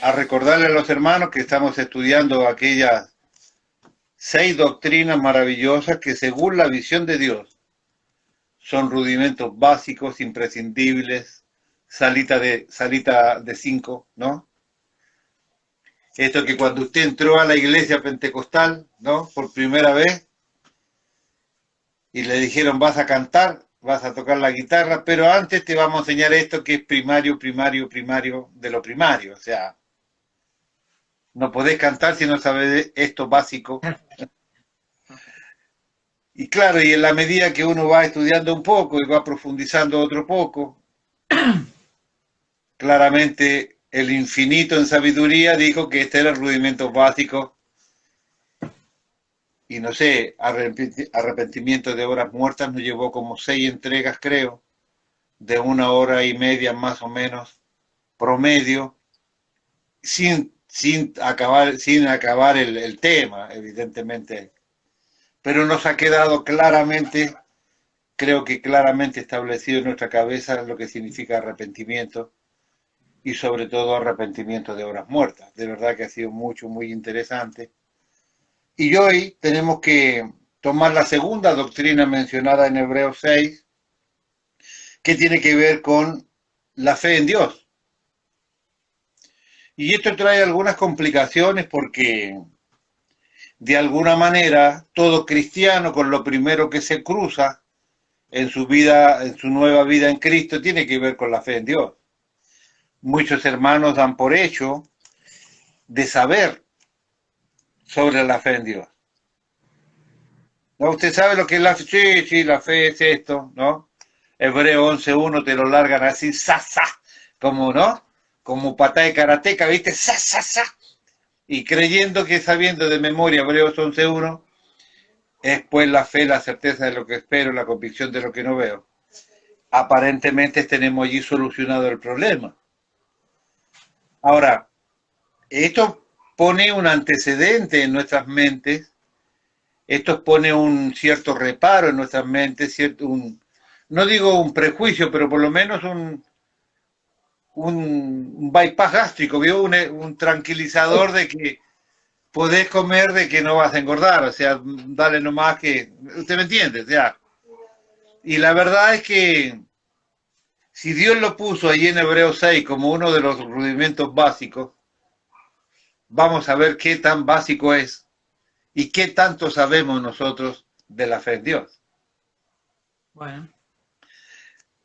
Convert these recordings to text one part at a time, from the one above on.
A recordarle a los hermanos que estamos estudiando aquellas 6 doctrinas maravillosas que según la visión de Dios son rudimentos básicos, imprescindibles, salita de 5, ¿no? Esto que cuando usted entró a la iglesia pentecostal, ¿no? Por primera vez, y le dijeron vas a cantar, vas a tocar la guitarra, pero antes te vamos a enseñar esto que es primario, primario, primario de lo primario. O sea, no podés cantar si no sabés esto básico. Y claro, y en la medida que uno va estudiando un poco y va profundizando otro poco, claramente el infinito en sabiduría dijo que este era el rudimento básico. Y no sé, arrepentimiento de horas muertas nos llevó como 6 entregas, creo, de 1 hora y media más o menos, promedio, sin acabar el tema, evidentemente. Pero nos ha quedado claramente, creo que claramente establecido en nuestra cabeza lo que significa arrepentimiento y sobre todo arrepentimiento de horas muertas. De verdad que ha sido muy interesante. Y hoy tenemos que tomar la segunda doctrina mencionada en Hebreos 6, que tiene que ver con la fe en Dios. Y esto trae algunas complicaciones porque de alguna manera todo cristiano con lo primero que se cruza en su vida, en su nueva vida en Cristo, tiene que ver con la fe en Dios. Muchos hermanos dan por hecho de saber sobre la fe en Dios. ¿No? Usted sabe lo que es la fe. Sí, sí, la fe es esto, ¿no? Hebreo 11.1 te lo largan así, sa, sa, como, ¿no? Como patá de karateca, ¿viste? Sa, sa, sa. Y creyendo que sabiendo de memoria Hebreos 11.1 es pues la fe, la certeza de lo que espero, la convicción de lo que no veo. Aparentemente tenemos allí solucionado el problema. Ahora, esto pone un antecedente en nuestras mentes, esto pone un cierto reparo en nuestras mentes, no digo un prejuicio, pero por lo menos un bypass gástrico, ¿vio? Un tranquilizador de que podés comer, de que no vas a engordar, o sea, dale nomás que, usted me entiende, o sea, y la verdad es que si Dios lo puso ahí en Hebreos 6 como uno de los rudimentos básicos, vamos a ver qué tan básico es y qué tanto sabemos nosotros de la fe en Dios. Bueno.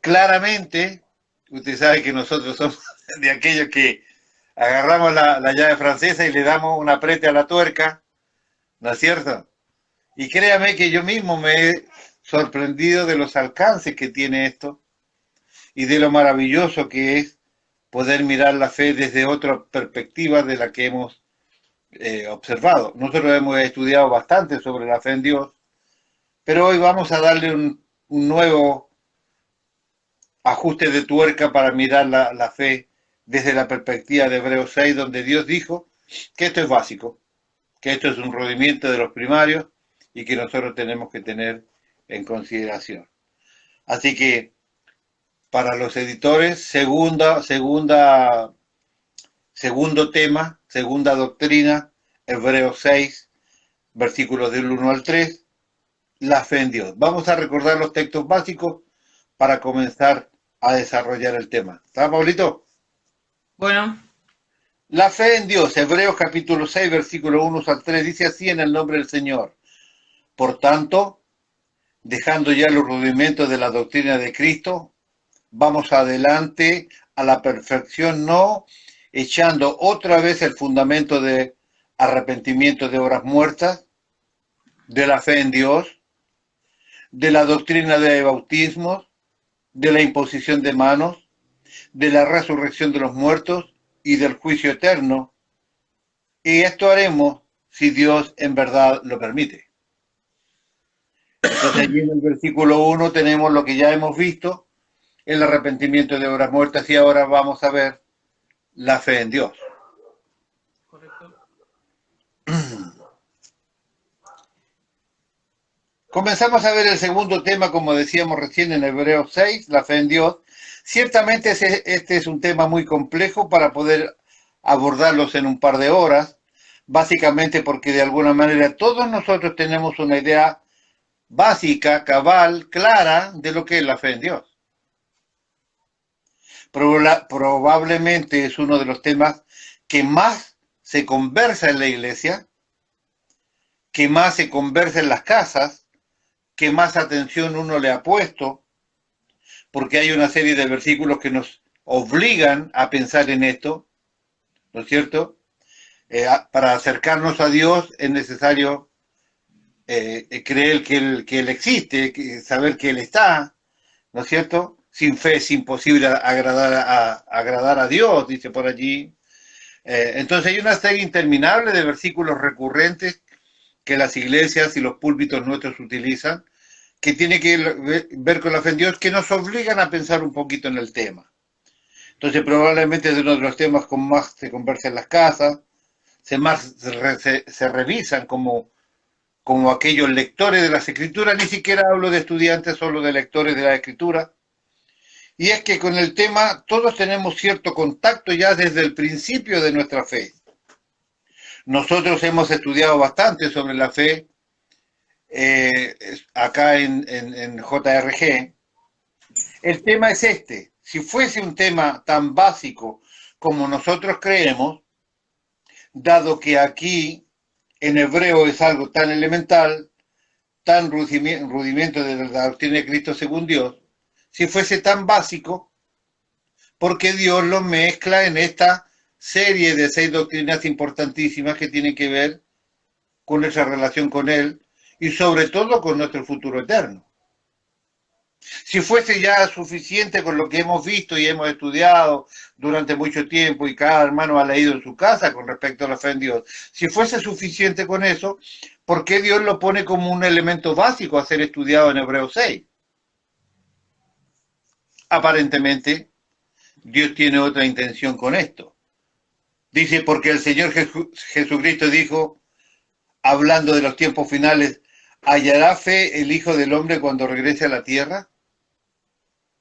Claramente, usted sabe que nosotros somos de aquellos que agarramos la llave francesa y le damos un apriete a la tuerca, ¿no es cierto? Y créame que yo mismo me he sorprendido de los alcances que tiene esto y de lo maravilloso que es poder mirar la fe desde otra perspectiva de la que hemos observado. Nosotros hemos estudiado bastante sobre la fe en Dios, pero hoy vamos a darle un nuevo ajuste de tuerca para mirar la fe desde la perspectiva de Hebreos 6, donde Dios dijo que esto es básico, que esto es un rudimiento de los primarios y que nosotros tenemos que tener en consideración. Así que para los editores, segundo tema, segunda doctrina, Hebreos 6, versículos del 1 al 3, la fe en Dios. Vamos a recordar los textos básicos para comenzar a desarrollar el tema. ¿Está, Pablito? Bueno. La fe en Dios, Hebreos capítulo 6, versículo 1 al 3, dice así en el nombre del Señor. Por tanto, dejando ya los rudimentos de la doctrina de Cristo, vamos adelante a la perfección, no echando otra vez el fundamento de arrepentimiento de obras muertas, de la fe en Dios, de la doctrina de bautismos, de la imposición de manos, de la resurrección de los muertos y del juicio eterno. Y esto haremos si Dios en verdad lo permite. Entonces allí en el versículo 1 tenemos lo que ya hemos visto, el arrepentimiento de obras muertas, y ahora vamos a ver la fe en Dios. Correcto. Comenzamos a ver el segundo tema, como decíamos recién en Hebreos 6, la fe en Dios. Ciertamente este es un tema muy complejo para poder abordarlos en un par de horas, básicamente porque de alguna manera todos nosotros tenemos una idea básica, cabal, clara de lo que es la fe en Dios. Probablemente es uno de los temas que más se conversa en la iglesia, que más se conversa en las casas, que más atención uno le ha puesto, porque hay una serie de versículos que nos obligan a pensar en esto, ¿no es cierto? Para acercarnos a Dios es necesario creer que Él existe, saber que Él está, ¿no es cierto? Sin fe es imposible agradar a Dios, dice por allí. Entonces hay una serie interminable de versículos recurrentes que las iglesias y los púlpitos nuestros utilizan, que tiene que ver con la fe en Dios, que nos obligan a pensar un poquito en el tema. Entonces probablemente es uno de los temas con más se conversa en las casas, se revisan como aquellos lectores de las escrituras, ni siquiera hablo de estudiantes, solo de lectores de la escritura. Y es que con el tema todos tenemos cierto contacto ya desde el principio de nuestra fe. Nosotros hemos estudiado bastante sobre la fe acá en JRG. El tema es este. Si fuese un tema tan básico como nosotros creemos, dado que aquí en hebreo es algo tan elemental, tan rudimento de la doctrina de Cristo según Dios, si fuese tan básico, porque Dios lo mezcla en esta serie de 6 doctrinas importantísimas que tienen que ver con nuestra relación con Él y sobre todo con nuestro futuro eterno. Si fuese ya suficiente con lo que hemos visto y hemos estudiado durante mucho tiempo y cada hermano ha leído en su casa con respecto a la fe en Dios, si fuese suficiente con eso, ¿por qué Dios lo pone como un elemento básico a ser estudiado en Hebreos 6? Aparentemente, Dios tiene otra intención con esto. Dice, porque el Señor Jesucristo dijo, hablando de los tiempos finales, ¿hallará fe el Hijo del Hombre cuando regrese a la tierra?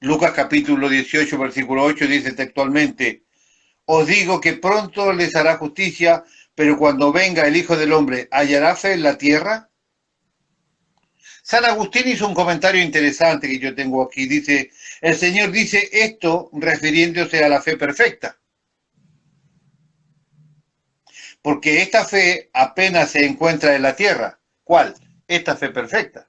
Lucas capítulo 18, versículo 8 dice textualmente, os digo que pronto les hará justicia, pero cuando venga el Hijo del Hombre, ¿hallará fe en la tierra? San Agustín hizo un comentario interesante que yo tengo aquí. Dice, el Señor dice esto refiriéndose a la fe perfecta. Porque esta fe apenas se encuentra en la tierra. ¿Cuál? Esta fe perfecta.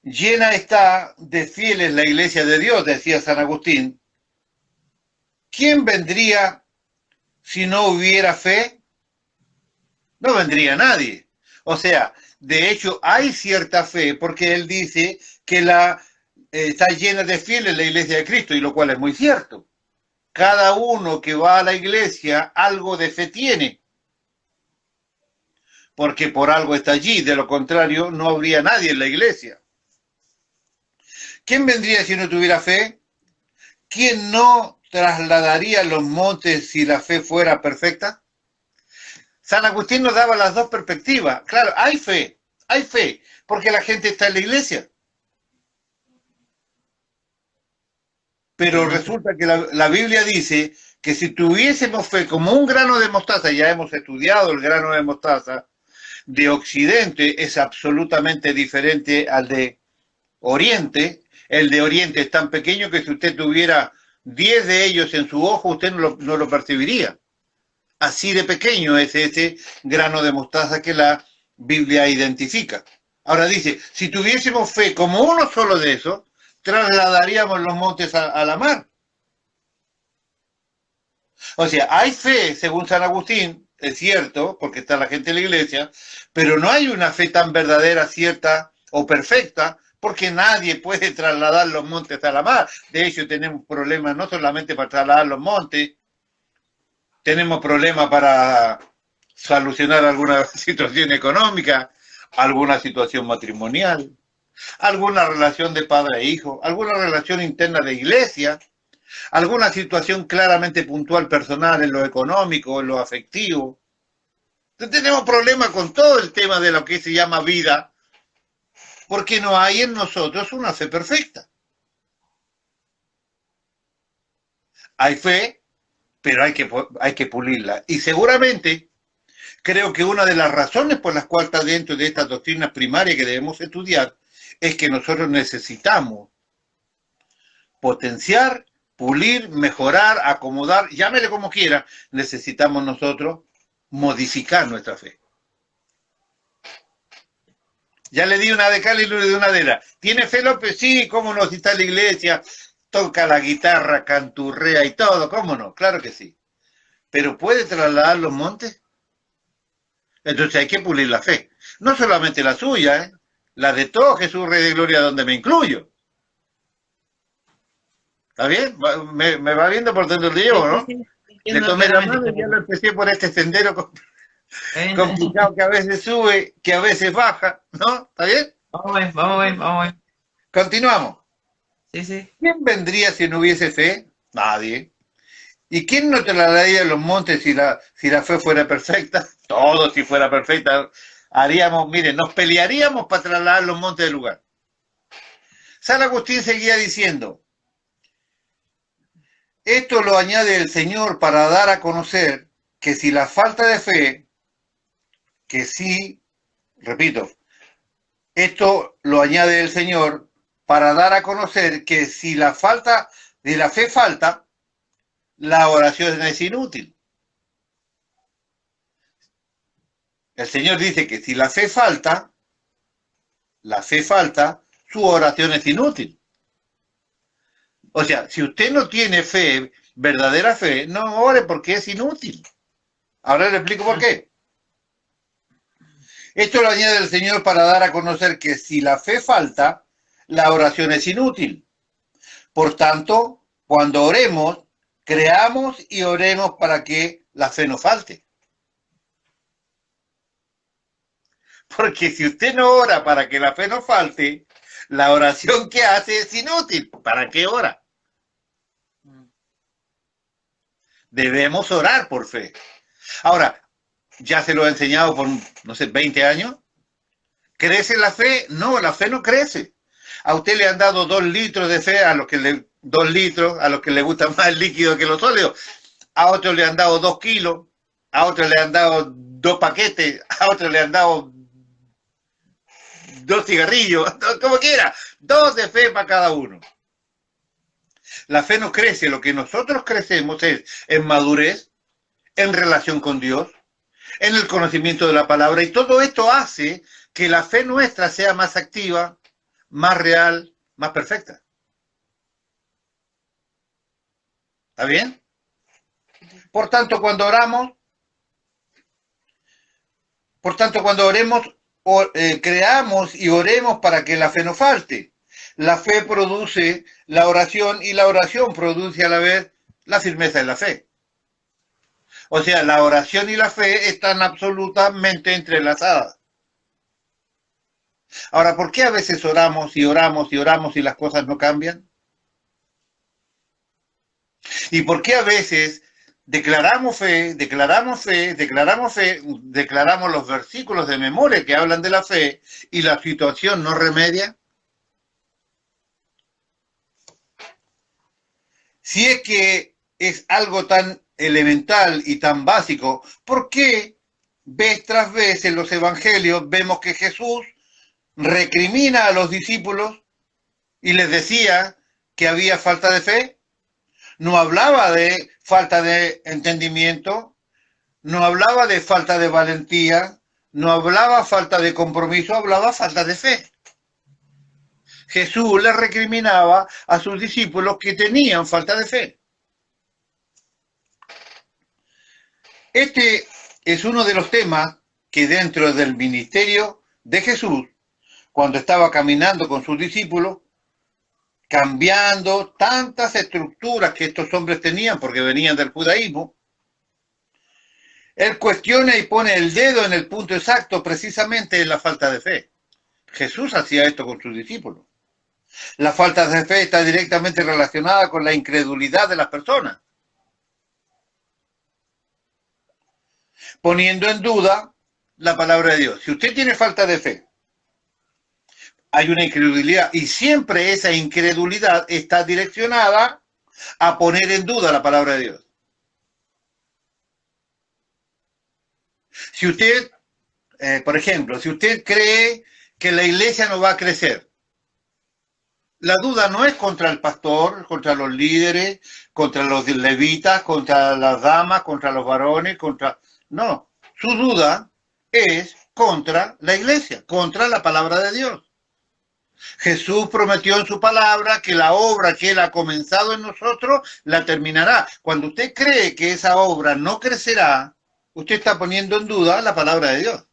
Llena está de fieles la iglesia de Dios, decía San Agustín. ¿Quién vendría si no hubiera fe? No vendría nadie. O sea, de hecho hay cierta fe porque él dice que está llena de fieles la iglesia de Cristo, y lo cual es muy cierto. Cada uno que va a la iglesia algo de fe tiene, porque por algo está allí, de lo contrario no habría nadie en la iglesia. ¿Quién vendría si no tuviera fe? ¿Quién no trasladaría los montes si la fe fuera perfecta? San Agustín nos daba las dos perspectivas. Claro, hay fe, porque la gente está en la iglesia. Pero resulta que la Biblia dice que si tuviésemos fe como un grano de mostaza, ya hemos estudiado el grano de mostaza, de Occidente es absolutamente diferente al de Oriente. El de Oriente es tan pequeño que si usted tuviera 10 de ellos en su ojo, usted no lo percibiría. Así de pequeño es ese grano de mostaza que la Biblia identifica. Ahora dice, si tuviésemos fe como uno solo de esos, trasladaríamos los montes a la mar. O sea, hay fe, según San Agustín, es cierto, porque está la gente en la iglesia, pero no hay una fe tan verdadera, cierta o perfecta, porque nadie puede trasladar los montes a la mar. De hecho, tenemos problemas no solamente para trasladar los montes, tenemos problemas para solucionar alguna situación económica, alguna situación matrimonial, alguna relación de padre e hijo, alguna relación interna de iglesia, alguna situación claramente puntual personal en lo económico, en lo afectivo. tenemos problemas con todo el tema de lo que se llama vida, porque no hay en nosotros una fe perfecta. Hay fe, pero hay que pulirla. Y seguramente, creo que una de las razones por las cuales está dentro de estas doctrinas primarias que debemos estudiar es que nosotros necesitamos potenciar, pulir, mejorar, acomodar, llámele como quiera, necesitamos nosotros modificar nuestra fe. Ya le di una de cal y le di una de arena. ¿Tiene fe López? Sí, cómo no, si está en la iglesia, toca la guitarra, canturrea y todo, cómo no, claro que sí. Pero ¿puede trasladar los montes? Entonces hay que pulir la fe. No solamente la suya, la de todo Jesús Rey de Gloria, donde me incluyo. ¿Está bien? Me va viendo por dentro del llevo, ¿no? Le tomé la mano y ya lo empecé por este sendero complicado que a veces sube, que a veces baja, ¿no? ¿Está bien? Vamos a ver. Continuamos. Sí. ¿Quién vendría si no hubiese fe? Nadie. ¿Y quién no trasladaría los montes si la fe fuera perfecta? Todos si fuera perfecta. Haríamos, miren, nos pelearíamos para trasladar los montes del lugar. San Agustín seguía diciendo, esto lo añade el Señor para dar a conocer que si la falta de fe, que sí, repito, esto lo añade el Señor para dar a conocer que si la falta de la fe falta, la oración es inútil. El Señor dice que si la fe falta, su oración es inútil. O sea, si usted no tiene fe, verdadera fe, no ore porque es inútil. Ahora le explico por qué. Esto lo añade el Señor para dar a conocer que si la fe falta, la oración es inútil. Por tanto, cuando oremos, creamos y oremos para que la fe no falte. Porque si usted no ora para que la fe no falte, la oración que hace es inútil. ¿Para qué ora? Debemos orar por fe. Ahora, ya se lo he enseñado por, no sé, 20 años. ¿Crece la fe? No, la fe no crece. A usted le han dado 2 litros de fe, a los que le 2 litros, a los que le gusta más el líquido que los sólidos. A otros le han dado 2 kilos, a otros le han dado 2 paquetes, a otros le han dado 2 cigarrillos, como quiera, 2 de fe para cada uno. La fe no crece, lo que nosotros crecemos es en madurez, en relación con Dios, en el conocimiento de la palabra, y todo esto hace que la fe nuestra sea más activa, más real, más perfecta. ¿Está bien? Por tanto, cuando oremos, creamos y oremos para que la fe no falte. La fe produce la oración y la oración produce a la vez la firmeza de la fe. O sea, la oración y la fe están absolutamente entrelazadas. Ahora, ¿por qué a veces oramos y oramos y oramos y las cosas no cambian? ¿Y por qué a veces declaramos los versículos de memoria que hablan de la fe y la situación no remedia? Si es que es algo tan elemental y tan básico, ¿por qué vez tras vez en los evangelios vemos que Jesús recrimina a los discípulos y les decía que había falta de fe? No hablaba de falta de entendimiento, no hablaba de falta de valentía, no hablaba falta de compromiso, hablaba falta de fe. Jesús les recriminaba a sus discípulos que tenían falta de fe. Este es uno de los temas que dentro del ministerio de Jesús, cuando estaba caminando con sus discípulos, cambiando tantas estructuras que estos hombres tenían porque venían del judaísmo, él cuestiona y pone el dedo en el punto exacto precisamente en la falta de fe. Jesús hacía esto con sus discípulos. La falta de fe está directamente relacionada con la incredulidad de las personas. poniendo en duda la palabra de Dios. Si usted tiene falta de fe, hay una incredulidad, y siempre esa incredulidad está direccionada a poner en duda la palabra de Dios. Si usted, por ejemplo, si usted cree que la iglesia no va a crecer, la duda no es contra el pastor, contra los líderes, contra los levitas, contra las damas, contra los varones, contra... No, su duda es contra la iglesia, contra la palabra de Dios. Jesús prometió en su palabra que la obra que Él ha comenzado en nosotros la terminará. Cuando usted cree que esa obra no crecerá, usted está poniendo en duda la palabra de Dios.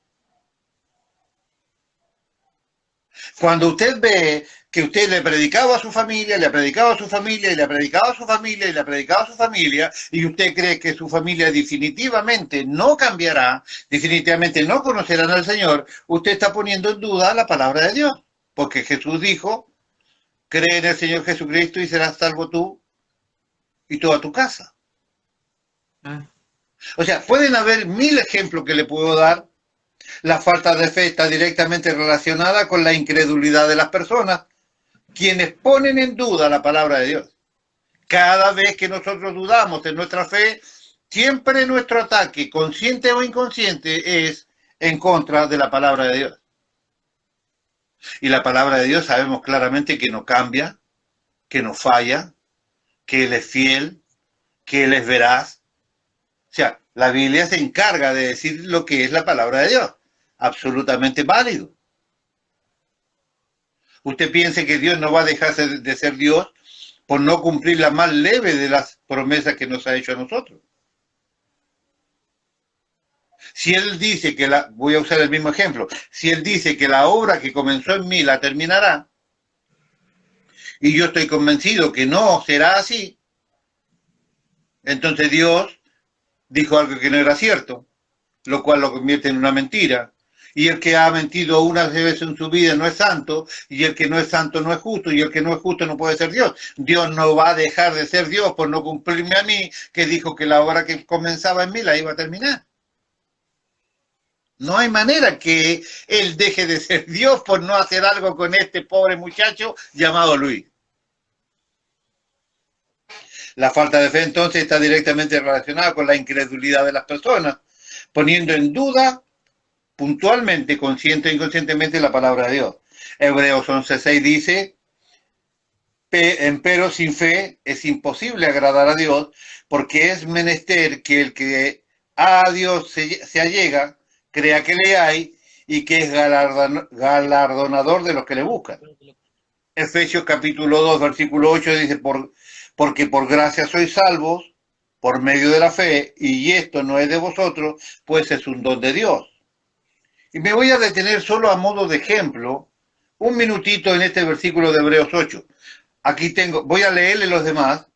Cuando usted ve que usted le predicaba a su familia, le ha predicado a su familia, y le ha predicado a su familia, y le ha predicado a su familia, y usted cree que su familia definitivamente no cambiará, definitivamente no conocerán al Señor, usted está poniendo en duda la palabra de Dios. Porque Jesús dijo, cree en el Señor Jesucristo y serás salvo tú y toda tu casa. O sea, pueden haber 1000 ejemplos que le puedo dar. La falta de fe está directamente relacionada con la incredulidad de las personas, quienes ponen en duda la palabra de Dios. Cada vez que nosotros dudamos de nuestra fe, siempre nuestro ataque, consciente o inconsciente, es en contra de la palabra de Dios. Y la palabra de Dios sabemos claramente que no cambia, que no falla, que Él es fiel, que Él es veraz. O sea, la Biblia se encarga de decir lo que es la palabra de Dios. Absolutamente válido. Usted piense que Dios no va a dejar de ser Dios por no cumplir la más leve de las promesas que nos ha hecho a nosotros. Si Él dice que voy a usar el mismo ejemplo, si Él dice que la obra que comenzó en mí la terminará, y yo estoy convencido que no será así, entonces Dios dijo algo que no era cierto, lo cual lo convierte en una mentira. Y el que ha mentido una vez en su vida no es santo, y el que no es santo no es justo, y el que no es justo no puede ser Dios. Dios no va a dejar de ser Dios por no cumplirme a mí, que dijo que la obra que comenzaba en mí la iba a terminar. No hay manera que Él deje de ser Dios por no hacer algo con este pobre muchacho llamado Luis. La falta de fe entonces está directamente relacionada con la incredulidad de las personas, poniendo en duda puntualmente, consciente e inconscientemente, la palabra de Dios. Hebreos 11:6 dice, empero sin fe es imposible agradar a Dios, porque es menester que el que a Dios se allega, crea que le hay y que es galardonador de los que le buscan. Efesios capítulo 2, versículo 8 dice, porque por gracia sois salvos por medio de la fe, y esto no es de vosotros, pues es un don de Dios. Y me voy a detener solo a modo de ejemplo, un minutito en este versículo de Hebreos 8. Aquí tengo, voy a leerle los demás.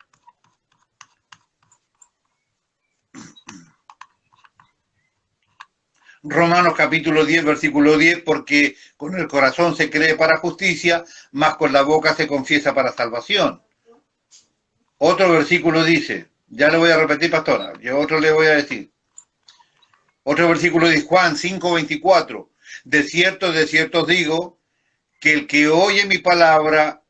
Romanos capítulo 10, versículo 10, porque con el corazón se cree para justicia, mas con la boca se confiesa para salvación. Otro versículo dice, ya le voy a repetir, pastora, yo otro le voy a decir. Otro versículo dice, Juan 5, 24, de cierto os digo, que el que oye mi palabra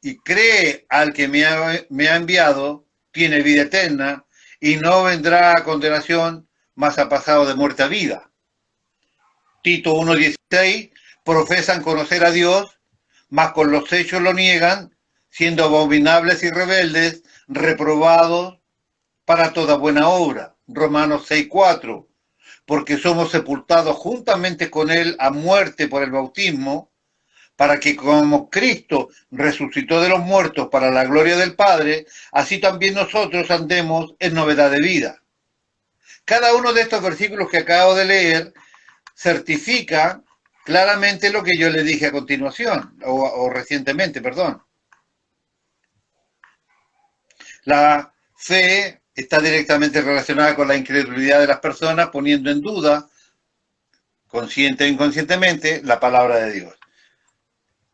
y cree al que me ha enviado, tiene vida eterna, y no vendrá a condenación, mas ha pasado de muerte a vida. Tito 1:16, profesan conocer a Dios, mas con los hechos lo niegan, siendo abominables y rebeldes, reprobados para toda buena obra. Romanos 6:4, porque somos sepultados juntamente con Él a muerte por el bautismo, para que como Cristo resucitó de los muertos para la gloria del Padre, así también nosotros andemos en novedad de vida. Cada uno de estos versículos que acabo de leer certifica claramente lo que yo le dije a continuación, o recientemente, perdón. La fe está directamente relacionada con la incredulidad de las personas, poniendo en duda, consciente o inconscientemente, la palabra de Dios.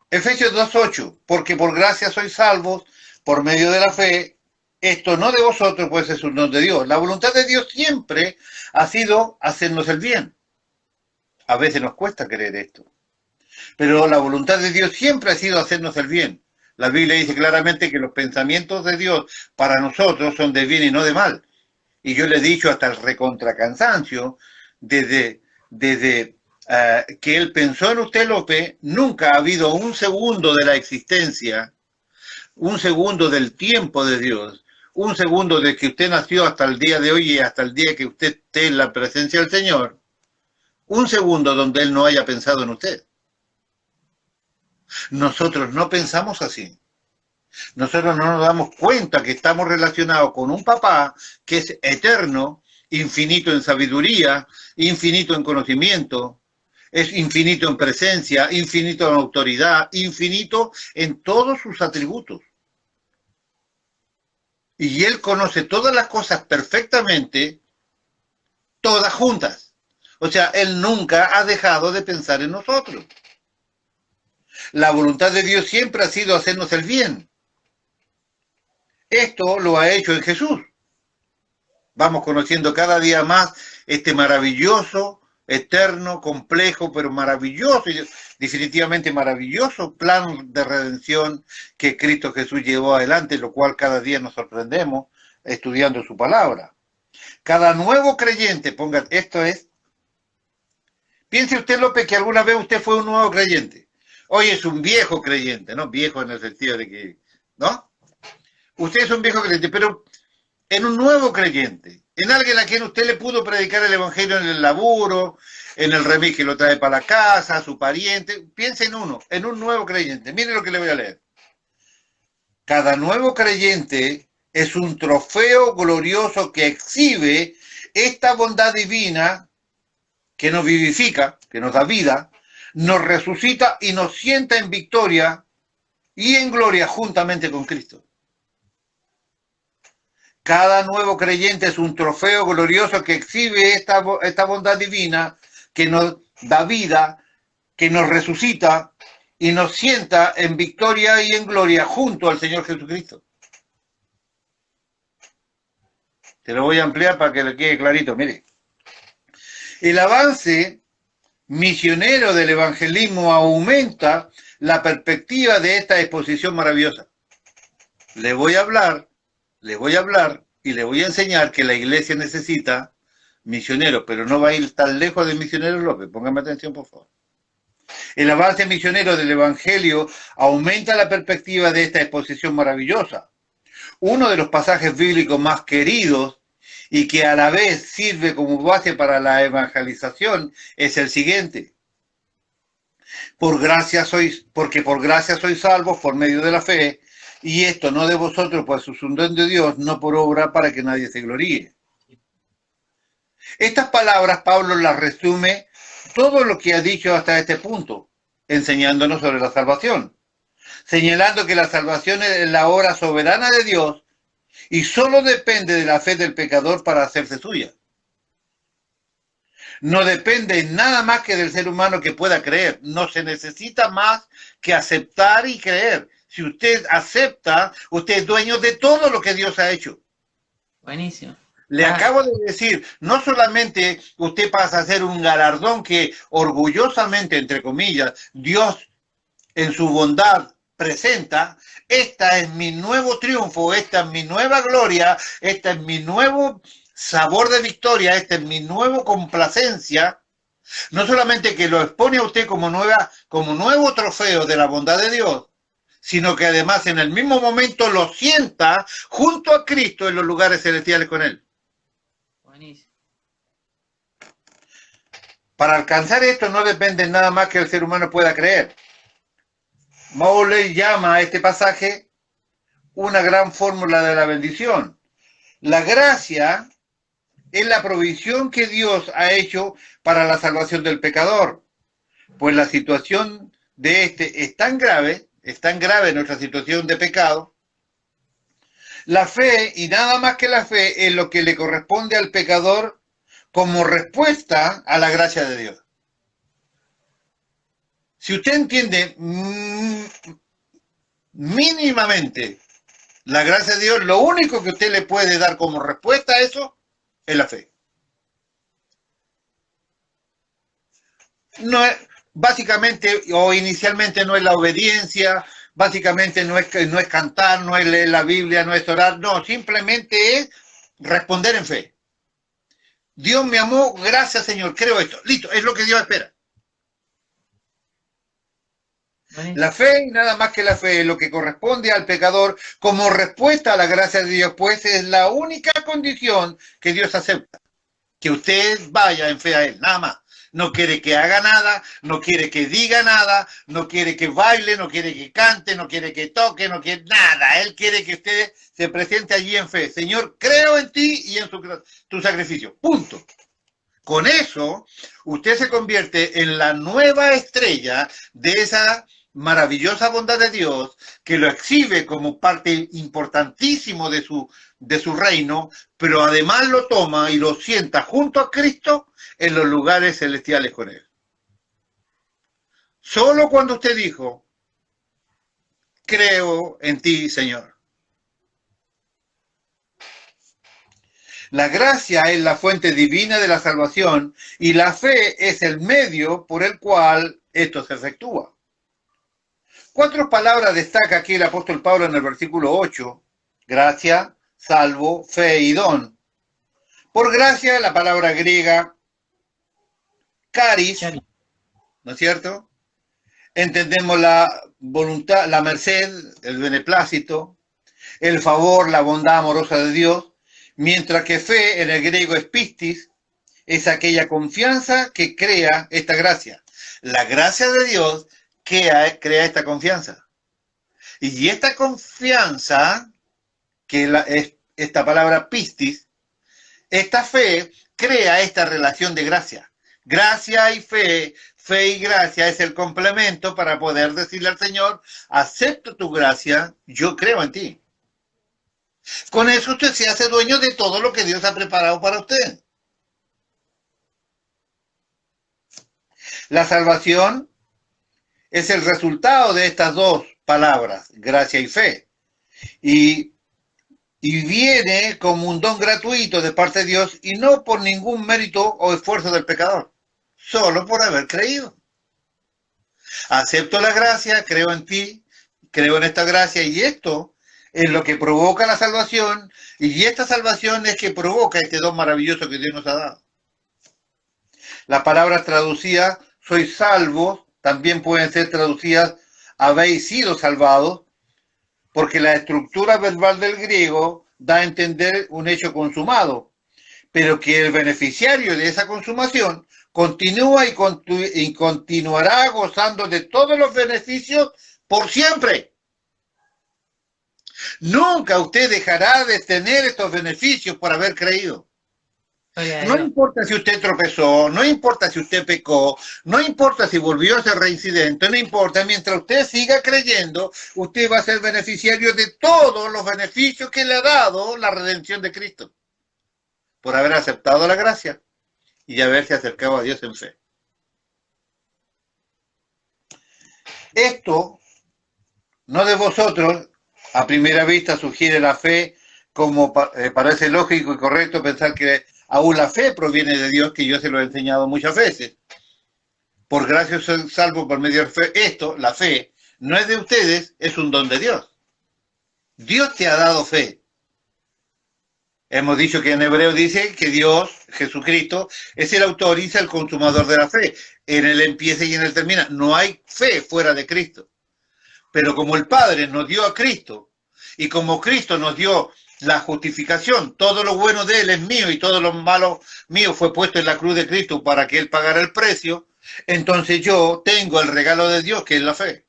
Efesios 2:8, porque por gracia sois salvos por medio de la fe, Esto no de vosotros, pues es un don de Dios. La voluntad de Dios siempre ha sido hacernos el bien. A veces nos cuesta creer esto. Pero la voluntad de Dios siempre ha sido hacernos el bien. La Biblia dice claramente que los pensamientos de Dios para nosotros son de bien y no de mal. Y yo le he dicho hasta el recontracansancio, desde que él pensó en usted, López, nunca ha habido un segundo de la existencia, un segundo del tiempo de Dios, un segundo de que usted nació hasta el día de hoy y hasta el día que usted esté en la presencia del Señor, un segundo donde él no haya pensado en usted. Nosotros no pensamos así. Nosotros no nos damos cuenta que estamos relacionados con un papá que es eterno, infinito en sabiduría, infinito en conocimiento, es infinito en presencia, infinito en autoridad, infinito en todos sus atributos. Y él conoce todas las cosas perfectamente, todas juntas. O sea, él nunca ha dejado de pensar en nosotros. La voluntad de Dios siempre ha sido hacernos el bien. Esto lo ha hecho en Jesús. Vamos conociendo cada día más este maravilloso, eterno, complejo, pero maravilloso y definitivamente maravilloso plan de redención que Cristo Jesús llevó adelante, lo cual cada día nos sorprendemos estudiando su palabra. Cada nuevo creyente, ponga, esto es, piense usted, López, que alguna vez usted fue un nuevo creyente. Hoy es un viejo creyente, ¿no? Viejo en el sentido de que, ¿no? Usted es un viejo creyente, pero en un nuevo creyente, en alguien a quien usted le pudo predicar el evangelio en el laburo, en el remis que lo trae para la casa, a su pariente. Piense en uno, en un nuevo creyente. Mire lo que le voy a leer. Cada nuevo creyente es un trofeo glorioso que exhibe esta bondad divina que nos vivifica, que nos da vida, nos resucita y nos sienta en victoria y en gloria juntamente con Cristo. Cada nuevo creyente es un trofeo glorioso que exhibe esta bondad divina que nos da vida, que nos resucita y nos sienta en victoria y en gloria junto al Señor Jesucristo. Te lo voy a ampliar para que le quede clarito. Mire, el avance misionero del evangelismo aumenta la perspectiva de esta exposición maravillosa. Le voy a hablar y le voy a enseñar que la iglesia necesita misioneros, pero no va a ir tan lejos de misioneros, López. Póngame atención, por favor. El avance misionero del Evangelio aumenta la perspectiva de esta exposición maravillosa. Uno de los pasajes bíblicos más queridos y que a la vez sirve como base para la evangelización es el siguiente. Porque por gracia sois salvos por medio de la fe, y esto no de vosotros, pues es un don de Dios, no por obra para que nadie se gloríe. Estas palabras Pablo las resume todo lo que ha dicho hasta este punto, enseñándonos sobre la salvación, señalando que la salvación es la obra soberana de Dios y solo depende de la fe del pecador para hacerse suya. No depende nada más que del ser humano que pueda creer. No se necesita más que aceptar y creer. Si usted acepta, usted es dueño de todo lo que Dios ha hecho. Buenísimo. Le acabo de decir, no solamente usted pasa a ser un galardón que orgullosamente, entre comillas, Dios en su bondad presenta, esta es mi nuevo triunfo, esta es mi nueva gloria, esta es mi nuevo sabor de victoria, esta es mi nuevo complacencia. No solamente que lo expone a usted como nuevo trofeo de la bondad de Dios, sino que además en el mismo momento lo sienta junto a Cristo en los lugares celestiales con él. Buenísimo. Para alcanzar esto no depende nada más que el ser humano pueda creer. Mowley llama a este pasaje una gran fórmula de la bendición. La gracia es la provisión que Dios ha hecho para la salvación del pecador, pues la situación de este es tan grave nuestra situación de pecado. La fe, y nada más que la fe, es lo que le corresponde al pecador como respuesta a la gracia de Dios. Si usted entiende mínimamente La gracia de Dios, lo único que usted le puede dar como respuesta a eso es la fe. No es, básicamente o inicialmente no es la obediencia, básicamente no es cantar, no es leer la Biblia, no es orar, no, simplemente es responder en fe. Dios me amó, gracias Señor, creo esto, listo, es lo que Dios espera. Buenísimo. La fe y nada más que la fe, lo que corresponde al pecador como respuesta a la gracia de Dios, pues es la única condición que Dios acepta. Que usted vaya en fe a Él, nada más. No quiere que haga nada, no quiere que diga nada, no quiere que baile, no quiere que cante, no quiere que toque, no quiere nada. Él quiere que usted se presente allí en fe. Señor, creo en ti y en tu sacrificio. Punto. Con eso, usted se convierte en la nueva estrella de esa maravillosa bondad de Dios que lo exhibe como parte importantísimo de su reino, pero además lo toma y lo sienta junto a Cristo en los lugares celestiales con él. Solo cuando usted dijo, creo en ti, Señor. La gracia es la fuente divina de la salvación y la fe es el medio por el cual esto se efectúa. 4 palabras destaca aquí el apóstol Pablo en el versículo 8. Gracia, salvo, fe y don. Por gracia, la palabra griega caris, ¿no es cierto? Entendemos la voluntad, la merced, el beneplácito, el favor, la bondad amorosa de Dios, mientras que fe en el griego es pistis, es aquella confianza que crea esta gracia. La gracia de Dios crea esta confianza. Y esta confianza, que es esta palabra pistis, esta fe crea esta relación de gracia. Gracia y fe, fe y gracia es el complemento para poder decirle al Señor, acepto tu gracia, yo creo en ti. Con eso usted se hace dueño de todo lo que Dios ha preparado para usted. La salvación es el resultado de estas dos palabras, gracia y fe. Y viene como un don gratuito de parte de Dios y no por ningún mérito o esfuerzo del pecador, solo por haber creído. Acepto la gracia, creo en ti, creo en esta gracia y esto es lo que provoca la salvación y esta salvación es que provoca este don maravilloso que Dios nos ha dado. Las palabras traducidas, soy salvo, también pueden ser traducidas, habéis sido salvados, porque la estructura verbal del griego da a entender un hecho consumado, pero que el beneficiario de esa consumación continúa y continuará gozando de todos los beneficios por siempre. Nunca usted dejará de tener estos beneficios por haber creído. No importa si usted tropezó, no importa si usted pecó, no importa si volvió a ser reincidente, no importa, mientras usted siga creyendo, usted va a ser beneficiario de todos los beneficios que le ha dado la redención de Cristo, por haber aceptado la gracia y haberse acercado a Dios en fe. Esto, no de vosotros, a primera vista sugiere la fe, como parece lógico y correcto pensar que aún la fe proviene de Dios, que yo se lo he enseñado muchas veces. Por gracia soy salvo por medio de fe. Esto, la fe, no es de ustedes, es un don de Dios. Dios te ha dado fe. Hemos dicho que en hebreo dice que Dios, Jesucristo, es el autor y es el consumador de la fe. En él empieza y en él termina. No hay fe fuera de Cristo. Pero como el Padre nos dio a Cristo y como Cristo nos dio la justificación, todo lo bueno de él es mío y todo lo malo mío fue puesto en la cruz de Cristo para que él pagara el precio, entonces yo tengo el regalo de Dios que es la fe.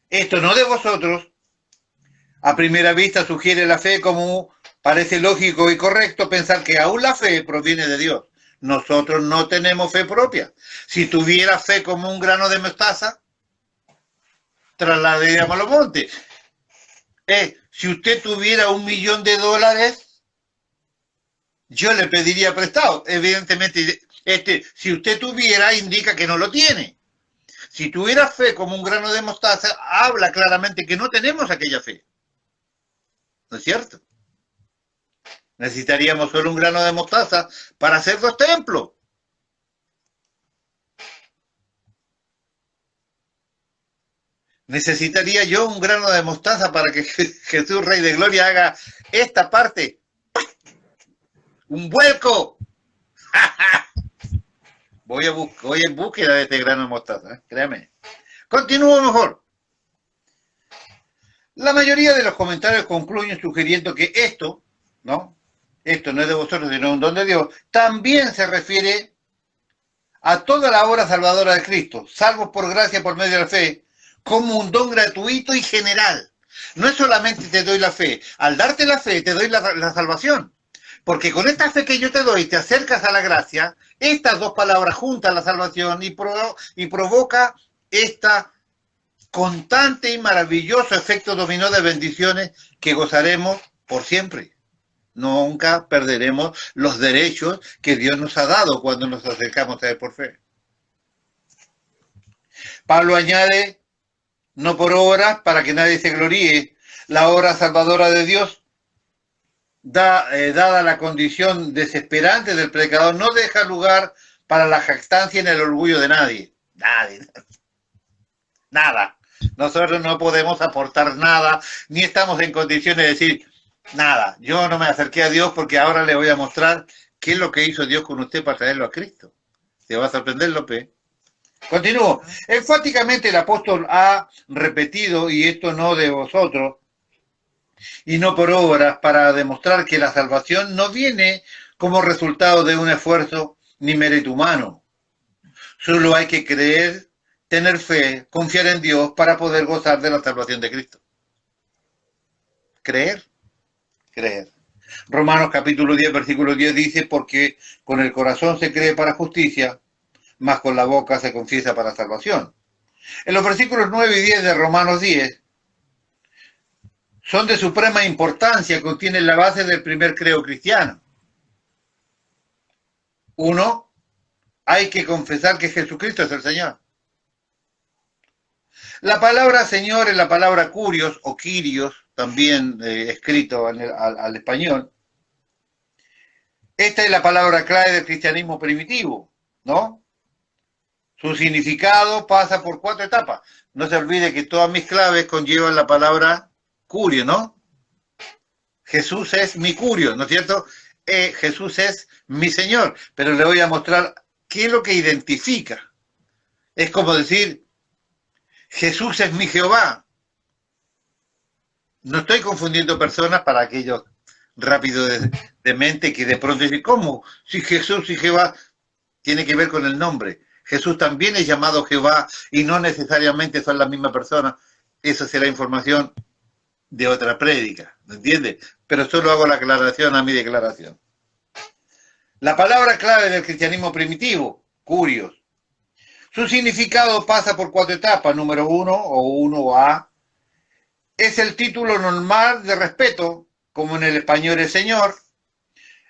Esto no de vosotros, a primera vista sugiere la fe como parece lógico y correcto pensar que aún la fe proviene de Dios. Nosotros no tenemos fe propia. Si tuviera fe como un grano de mostaza, trasladaríamos a los montes. Si usted tuviera $1.000.000, yo le pediría prestado. Evidentemente, si usted tuviera, indica que no lo tiene. Si tuvieras fe como un grano de mostaza, habla claramente que no tenemos aquella fe. ¿No es cierto? Necesitaríamos solo un grano de mostaza para hacer 2 templos. Necesitaría yo un grano de mostaza para que Jesús, Rey de Gloria, haga esta parte. ¡Un vuelco! Voy en búsqueda de este grano de mostaza, créame. Continúo mejor. La mayoría de los comentarios concluyen sugiriendo que esto, ¿no? Esto no es de vosotros, sino un don de Dios, también se refiere a toda la obra salvadora de Cristo, salvos por gracia por medio de la fe, como un don gratuito y general. No es solamente te doy la fe, al darte la fe te doy la salvación. Porque con esta fe que yo te doy, te acercas a la gracia, estas 2 palabras juntan la salvación y provoca esta constante y maravilloso efecto dominó de bendiciones que gozaremos por siempre. Nunca perderemos los derechos que Dios nos ha dado cuando nos acercamos a Él por fe. Pablo añade, no por obras para que nadie se gloríe, la obra salvadora de Dios, dada la condición desesperante del predicador, no deja lugar para la jactancia en el orgullo de nadie. Nada. Nosotros no podemos aportar nada, ni estamos en condiciones de decir, nada, yo no me acerqué a Dios porque ahora le voy a mostrar qué es lo que hizo Dios con usted para traerlo a Cristo. ¿Te va a sorprender, López? Continúo. Enfáticamente el apóstol ha repetido, y esto no de vosotros, y no por obras, para demostrar que la salvación no viene como resultado de un esfuerzo ni mérito humano. Solo hay que creer, tener fe, confiar en Dios para poder gozar de la salvación de Cristo. Creer. Romanos capítulo 10, versículo 10 dice, porque con el corazón se cree para justicia, mas con la boca se confiesa para salvación. En los versículos 9 y 10 de Romanos 10 son de suprema importancia, contienen la base del primer credo cristiano. 1, hay que confesar que Jesucristo es el Señor. La palabra Señor es la palabra curios o Kyrios, también escrito al español. Esta es la palabra clave del cristianismo primitivo, ¿no? Su significado pasa por 4 etapas. No se olvide que todas mis claves conllevan la palabra curio, ¿no? Jesús es mi curio, ¿no es cierto? Jesús es mi Señor, pero le voy a mostrar qué es lo que identifica. Es como decir, Jesús es mi Jehová. No estoy confundiendo personas para aquellos rápidos de mente que de pronto dicen, ¿cómo? Si Jesús y Jehová tiene que ver con el nombre. Jesús también es llamado Jehová y no necesariamente son la misma persona. Esa será información de otra prédica, ¿me entiendes? Pero solo hago la aclaración a mi declaración. La palabra clave del cristianismo primitivo, curios. Su significado pasa por 4 etapas. Número 1 o 1A es el título normal de respeto, como en el español es señor,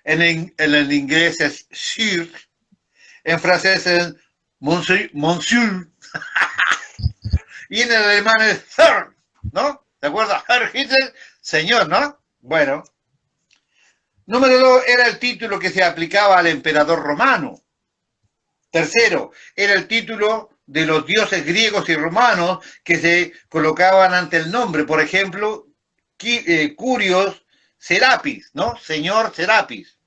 en el inglés es sir, en francés es monsieur, y en el alemán es Herr, ¿no? ¿De acuerdo? Herr Hitler, señor, ¿no? Bueno. Número 2, era el título que se aplicaba al emperador romano. Tercero, era el título de los dioses griegos y romanos que se colocaban ante el nombre. Por ejemplo, Curios Serapis, ¿no? Señor Serapis.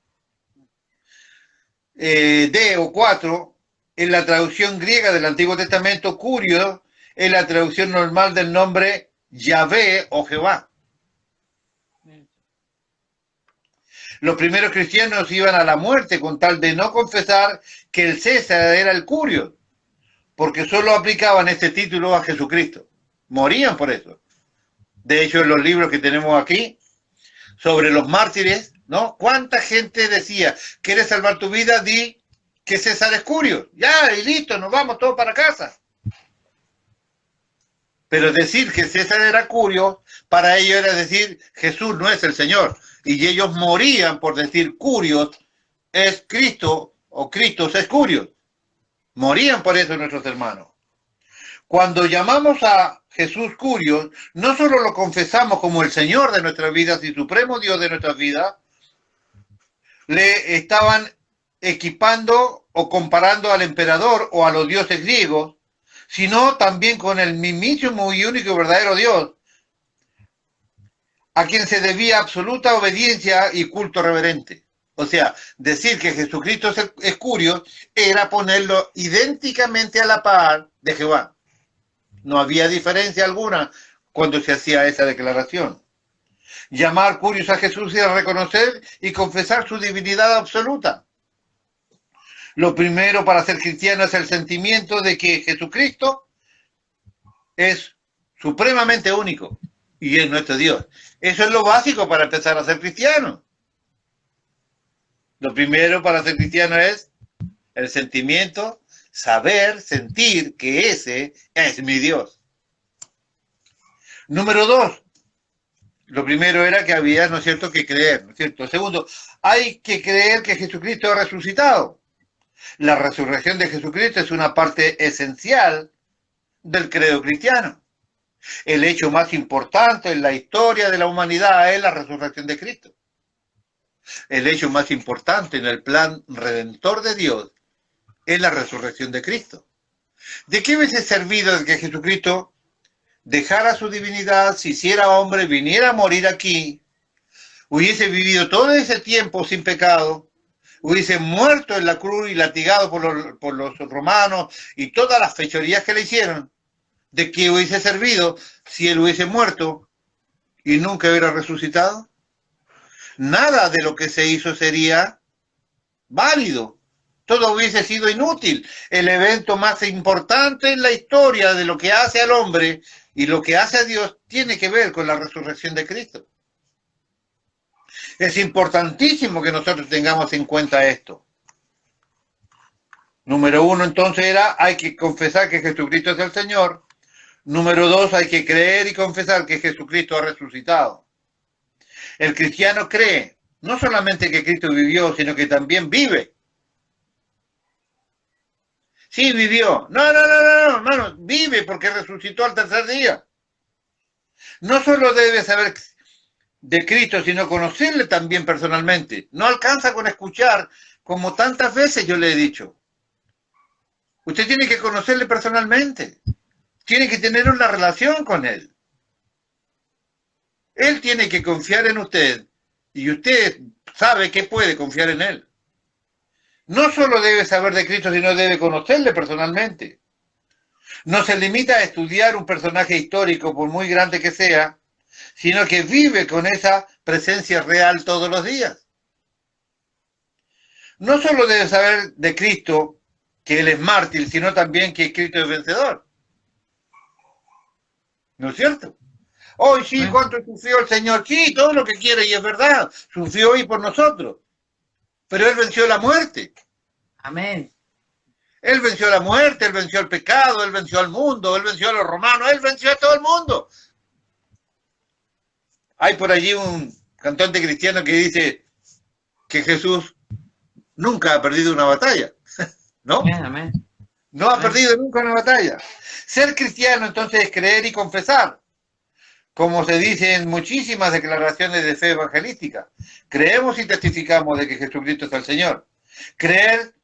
D o 4, en la traducción griega del Antiguo Testamento, Curio es la traducción normal del nombre Yahvé o Jehová. Los primeros cristianos iban a la muerte con tal de no confesar que el César era el Curio, porque solo aplicaban este título a Jesucristo. Morían por eso. De hecho, en los libros que tenemos aquí, sobre los mártires, ¿no? ¿Cuánta gente decía, quieres salvar tu vida? Di que César es Curio. Ya, y listo, nos vamos todos para casa. Pero decir que César era Curio, para ellos era decir, Jesús no es el Señor. Y ellos morían por decir Curios es Cristo o Cristo es Curios. Morían por eso nuestros hermanos. Cuando llamamos a Jesús Curios, no solo lo confesamos como el Señor de nuestras vidas y supremo Dios de nuestras vidas, le estaban equipando o comparando al emperador o a los dioses griegos, sino también con el mismísimo y único y verdadero Dios, a quien se debía absoluta obediencia y culto reverente. O sea, decir que Jesucristo es Curios era ponerlo idénticamente a la par de Jehová. No había diferencia alguna cuando se hacía esa declaración. Llamar Curios a Jesús era reconocer y confesar su divinidad absoluta. Lo primero para ser cristiano es el sentimiento de que Jesucristo es supremamente único y es nuestro Dios. Eso es lo básico para empezar a ser cristiano. Lo primero para ser cristiano es el sentimiento, saber, sentir que ese es mi Dios. Número 2. Lo primero era que había, ¿no es cierto?, que creer, ¿no es cierto? Segundo, hay que creer que Jesucristo ha resucitado. La resurrección de Jesucristo es una parte esencial del credo cristiano. El hecho más importante en la historia de la humanidad es la resurrección de Cristo. El hecho más importante en el plan redentor de Dios es la resurrección de Cristo. ¿De qué hubiese servido de que Jesucristo dejara su divinidad, se hiciera hombre, viniera a morir aquí, hubiese vivido todo ese tiempo sin pecado, hubiese muerto en la cruz y latigado por los romanos y todas las fechorías que le hicieron? ¿De qué hubiese servido si él hubiese muerto y nunca hubiera resucitado? Nada de lo que se hizo sería válido. Todo hubiese sido inútil. El evento más importante en la historia de lo que hace al hombre y lo que hace a Dios tiene que ver con la resurrección de Cristo. Es importantísimo que nosotros tengamos en cuenta esto. Número 1, entonces, era hay que confesar que Jesucristo es el Señor. Número 2, hay que creer y confesar que Jesucristo ha resucitado. El cristiano cree no solamente que Cristo vivió, sino que también vive. Sí, vivió. No, hermano, vive porque resucitó al tercer día. No solo debe saber de Cristo, sino conocerle también personalmente. No alcanza con escuchar, como tantas veces yo le he dicho. Usted tiene que conocerle personalmente. Tiene que tener una relación con él. Él tiene que confiar en usted y usted sabe que puede confiar en él. No solo debe saber de Cristo, sino debe conocerle personalmente. No se limita a estudiar un personaje histórico, por muy grande que sea, sino que vive con esa presencia real todos los días. No solo debe saber de Cristo que Él es mártir, sino también que Cristo es vencedor. ¿No es cierto? Hoy sí, ¿cuánto sufrió el Señor? Sí, todo lo que quiere y es verdad. Sufrió hoy por nosotros. Pero Él venció la muerte. Amén. Él venció la muerte, Él venció el pecado, Él venció al mundo, Él venció a los romanos, Él venció a todo el mundo. Hay por allí un cantante cristiano que dice que Jesús nunca ha perdido una batalla, ¿no? Amén, amén. No ha perdido nunca una batalla. Ser cristiano entonces es creer y confesar, como se dice en muchísimas declaraciones de fe evangelística. Creemos y testificamos de que Jesucristo es el Señor. Creer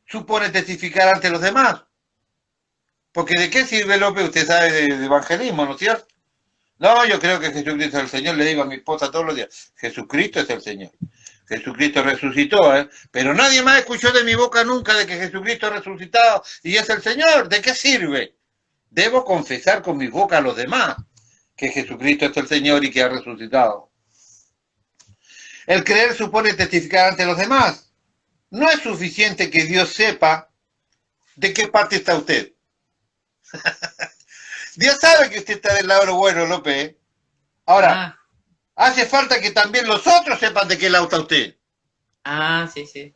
supone testificar ante los demás. Porque ¿de qué sirve, López? Usted sabe de evangelismo, ¿no es cierto? No, yo creo que Jesucristo es el Señor. Le digo a mi esposa todos los días, Jesucristo es el Señor. Jesucristo resucitó, pero nadie más escuchó de mi boca nunca de que Jesucristo ha resucitado y es el Señor. ¿De qué sirve? Debo confesar con mi boca a los demás que Jesucristo es el Señor y que ha resucitado. El creer supone testificar ante los demás. No es suficiente que Dios sepa de qué parte está usted. Dios sabe que usted está del lado bueno, López. Ahora, hace falta que también los otros sepan de qué lado está usted. Sí.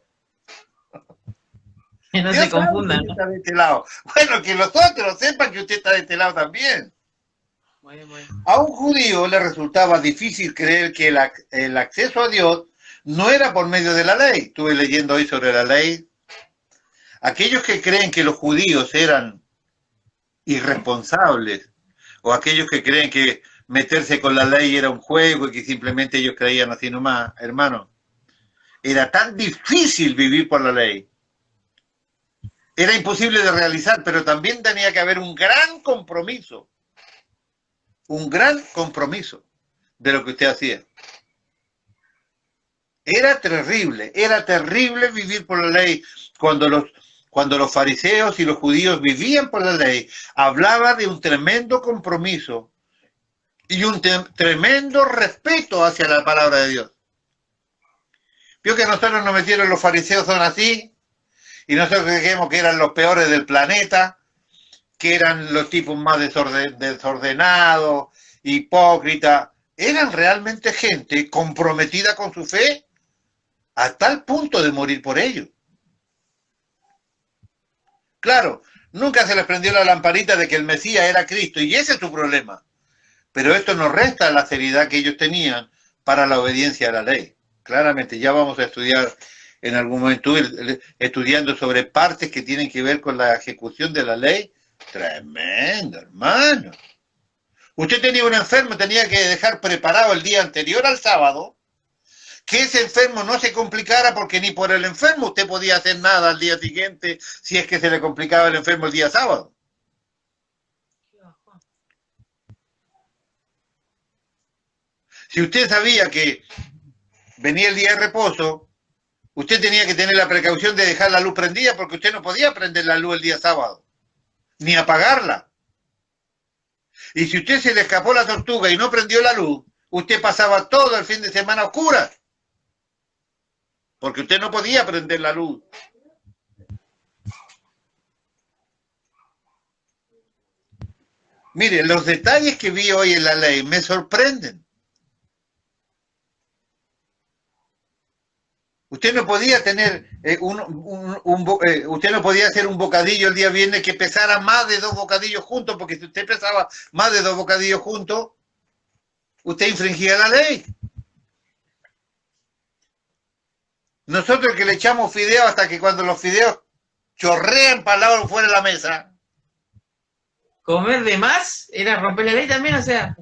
Que no Dios se confundan. sabe que está de este lado. Bueno, que los otros sepan que usted está de este lado también. Muy bien. A un judío le resultaba difícil creer que el acceso a Dios no era por medio de la ley. Estuve leyendo hoy sobre la ley. Aquellos que creen que los judíos eran irresponsables, o aquellos que creen que meterse con la ley era un juego y que simplemente ellos creían así nomás, hermano. Era tan difícil vivir por la ley. Era imposible de realizar, pero también tenía que haber un gran compromiso de lo que usted hacía. Era terrible vivir por la ley. Cuando los fariseos y los judíos vivían por la ley, hablaba de un tremendo compromiso y un tremendo respeto hacia la palabra de Dios. Vio que nosotros nos metieron, los fariseos son así, y nosotros creemos que eran los peores del planeta, que eran los tipos más desordenados, hipócritas. Eran realmente gente comprometida con su fe a tal punto de morir por ello. Claro, nunca se les prendió la lamparita de que el Mesías era Cristo, y ese es su problema. Pero esto no resta la seriedad que ellos tenían para la obediencia a la ley. Claramente, ya vamos a estudiar en algún momento, estudiando sobre partes que tienen que ver con la ejecución de la ley. Tremendo, hermano. Usted tenía un enfermo, tenía que dejar preparado el día anterior al sábado, que ese enfermo no se complicara, porque ni por el enfermo usted podía hacer nada al día siguiente si es que se le complicaba el enfermo el día sábado. Si usted sabía que venía el día de reposo, usted tenía que tener la precaución de dejar la luz prendida, porque usted no podía prender la luz el día sábado, ni apagarla. Y si usted se le escapó la tortuga y no prendió la luz, usted pasaba todo el fin de semana a oscuras, porque usted no podía prender la luz. Mire, los detalles que vi hoy en la ley me sorprenden. Usted no podía tener usted no podía hacer un bocadillo el día viernes que pesara más de 2 bocadillos juntos, porque si usted pesaba más de 2 bocadillos juntos, usted infringía la ley. Nosotros que le echamos fideos hasta que cuando los fideos chorrean para el lado fuera de la mesa. Comer de más era romper la ley también, o sea.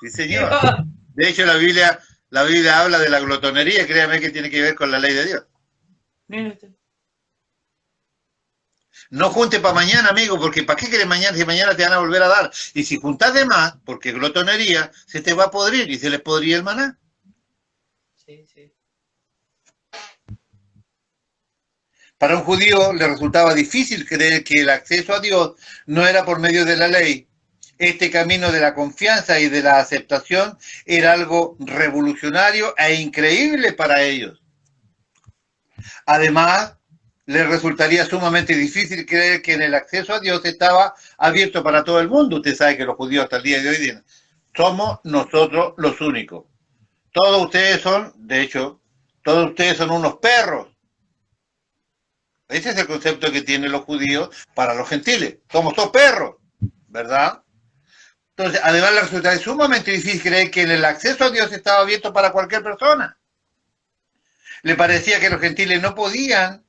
Sí, señor. De hecho, la Biblia habla de la glotonería, créame que tiene que ver con la ley de Dios. No junte para mañana, amigo, porque ¿para qué quieres mañana si mañana te van a volver a dar? Y si juntas de más, porque glotonería, se te va a podrir y se les podría el maná. Sí, sí. Para un judío le resultaba difícil creer que el acceso a Dios no era por medio de la ley. Este camino de la confianza y de la aceptación era algo revolucionario e increíble para ellos. Además, les resultaría sumamente difícil creer que en el acceso a Dios estaba abierto para todo el mundo. Usted sabe que los judíos hasta el día de hoy dicen, somos nosotros los únicos. Todos ustedes son, de hecho, todos ustedes son unos perros. Ese es el concepto que tienen los judíos para los gentiles. Somos todos perros, ¿verdad? Entonces, además le resulta sumamente difícil creer que el acceso a Dios estaba abierto para cualquier persona. Le parecía que los gentiles no podían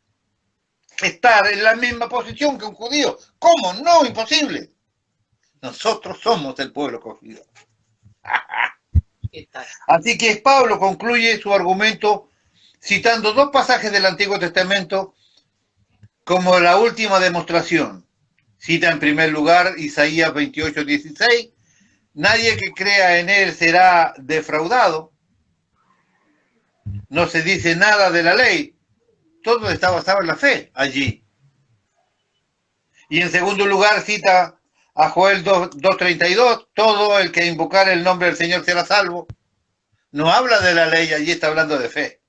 estar en la misma posición que un judío. ¿Cómo? No, imposible. Nosotros somos el pueblo escogido. Así que Pablo concluye su argumento citando 2 pasajes del Antiguo Testamento como la última demostración. Cita en primer lugar Isaías 28:16. Nadie que crea en él será defraudado. No se dice nada de la ley. Todo está basado en la fe allí. Y en segundo lugar cita a Joel 2:32. Todo el que invocar el nombre del Señor será salvo. No habla de la ley, allí está hablando de fe.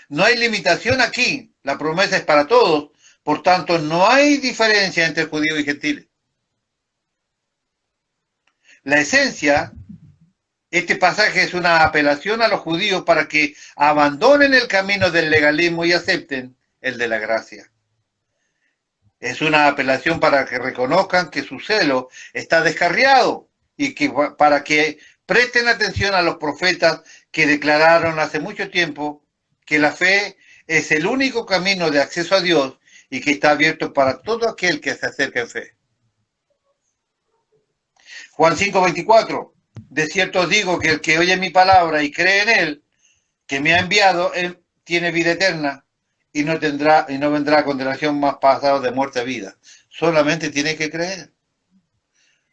No hay limitación aquí. La promesa es para todos. Por tanto, no hay diferencia entre judíos y gentiles. La esencia, este pasaje es una apelación a los judíos para que abandonen el camino del legalismo y acepten el de la gracia. Es una apelación para que reconozcan que su celo está descarriado y que para que presten atención a los profetas que declararon hace mucho tiempo que la fe es el único camino de acceso a Dios y que está abierto para todo aquel que se acerca en fe. Juan 5:24, de cierto os digo que el que oye mi palabra y cree en él, que me ha enviado, él tiene vida eterna y no vendrá a condenación, más pasado de muerte a vida. Solamente tiene que creer.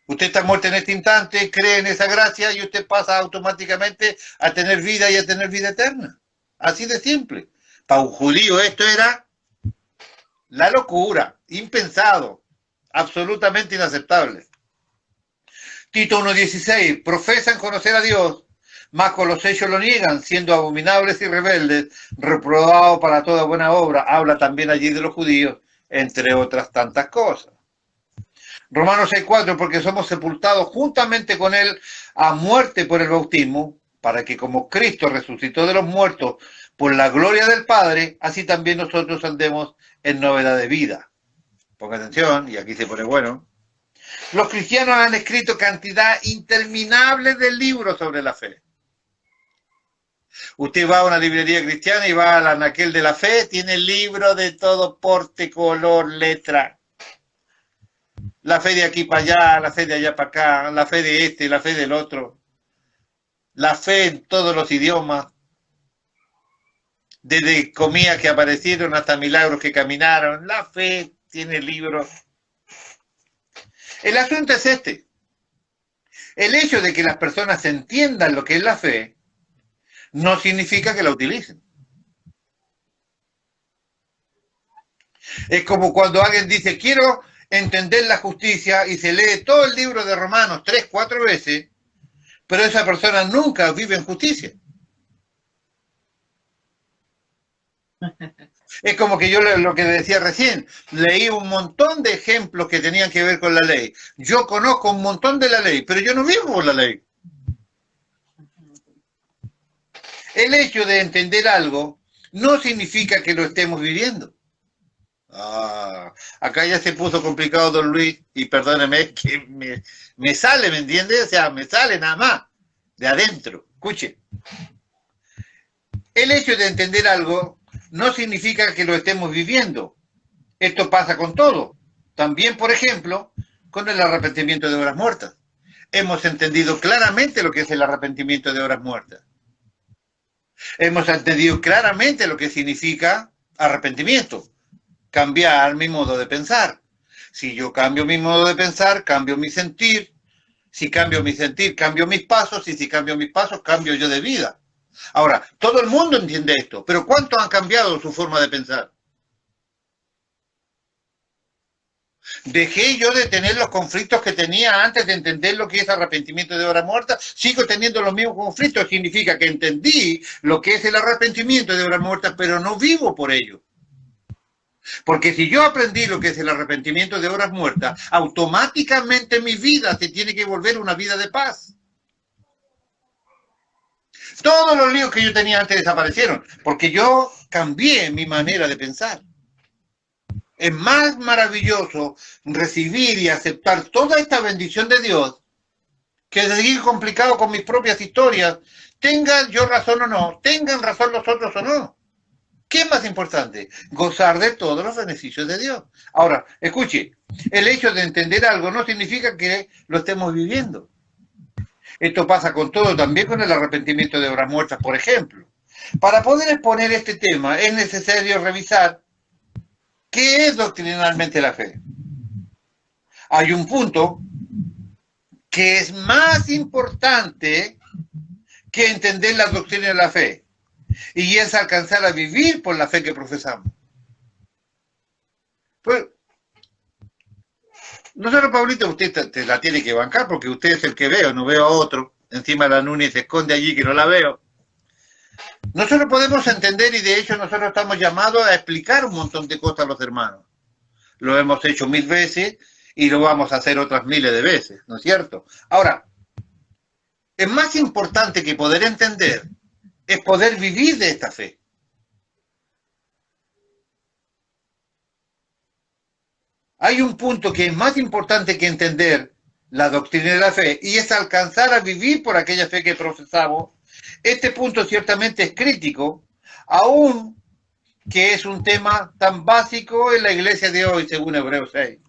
Usted está muerto en este instante, cree en esa gracia y usted pasa automáticamente a tener vida y a tener vida eterna. Así de simple. Para un judío esto era la locura, impensado, absolutamente inaceptable. Tito 1:16, profesan conocer a Dios, mas con los hechos lo niegan, siendo abominables y rebeldes, reprobados para toda buena obra. Habla también allí de los judíos, entre otras tantas cosas. Romanos 6:4, porque somos sepultados juntamente con él a muerte por el bautismo, para que como Cristo resucitó de los muertos por la gloria del Padre, así también nosotros andemos en novedad de vida. Ponga atención, y aquí se pone bueno. Los cristianos han escrito cantidad interminable de libros sobre la fe. Usted va a una librería cristiana y va al anaquel de la fe, tiene libros de todo porte, color, letra. La fe de aquí para allá, la fe de allá para acá, la fe de este, la fe del otro. La fe en todos los idiomas. Desde comidas que aparecieron hasta milagros que caminaron. La fe tiene libros. El asunto es este. El hecho de que las personas entiendan lo que es la fe no significa que la utilicen. Es como cuando alguien dice, quiero entender la justicia y se lee todo el libro de Romanos 3, 4 veces, pero esa persona nunca vive en justicia. Es como que yo lo que decía recién, leí un montón de ejemplos que tenían que ver con la ley. Yo conozco un montón de la ley, pero yo no vivo por la ley. El hecho de entender algo no significa que lo estemos viviendo. Acá ya se puso complicado, don Luis, y perdóneme, que me sale, ¿me entiende? O sea, me sale nada más, de adentro. Escuche. El hecho de entender algo no significa que lo estemos viviendo. Esto pasa con todo. También, por ejemplo, con el arrepentimiento de horas muertas. Hemos entendido claramente lo que es el arrepentimiento de horas muertas. Hemos entendido claramente lo que significa arrepentimiento. Cambiar mi modo de pensar. Si yo cambio mi modo de pensar, cambio mi sentir. Si cambio mi sentir, cambio mis pasos. Y si cambio mis pasos, cambio yo de vida. Ahora, todo el mundo entiende esto, pero ¿cuántos han cambiado su forma de pensar? Dejé yo de tener los conflictos que tenía antes de entender lo que es arrepentimiento de hora muerta. Sigo teniendo los mismos conflictos. Significa que entendí lo que es el arrepentimiento de hora muerta, pero no vivo por ello. Porque si yo aprendí lo que es el arrepentimiento de horas muertas, automáticamente mi vida se tiene que volver una vida de paz. Todos los líos que yo tenía antes desaparecieron, porque yo cambié mi manera de pensar. Es más maravilloso recibir y aceptar toda esta bendición de Dios que seguir complicado con mis propias historias. Tengan yo razón o no, tengan razón los otros o no. ¿Qué es más importante? Gozar de todos los beneficios de Dios. Ahora, escuche, el hecho de entender algo no significa que lo estemos viviendo. Esto pasa con todo, también con el arrepentimiento de horas muertas, por ejemplo. Para poder exponer este tema es necesario revisar qué es doctrinalmente la fe. Hay un punto que es más importante que entender la doctrina de la fe, y es alcanzar a vivir por la fe que profesamos. Pues, nosotros, Pablito, usted te la tiene que bancar porque usted es el que veo, no veo a otro. Encima la Núñez se esconde allí que no la veo. Nosotros podemos entender y de hecho nosotros estamos llamados a explicar un montón de cosas a los hermanos. Lo hemos hecho 1000 veces y lo vamos a hacer otras miles de veces, ¿no es cierto? Ahora, es más importante que poder entender, es poder vivir de esta fe. Hay un punto que es más importante que entender la doctrina de la fe y es alcanzar a vivir por aquella fe que profesamos. Este punto ciertamente es crítico, aún que es un tema tan básico en la iglesia de hoy, según Hebreos 6.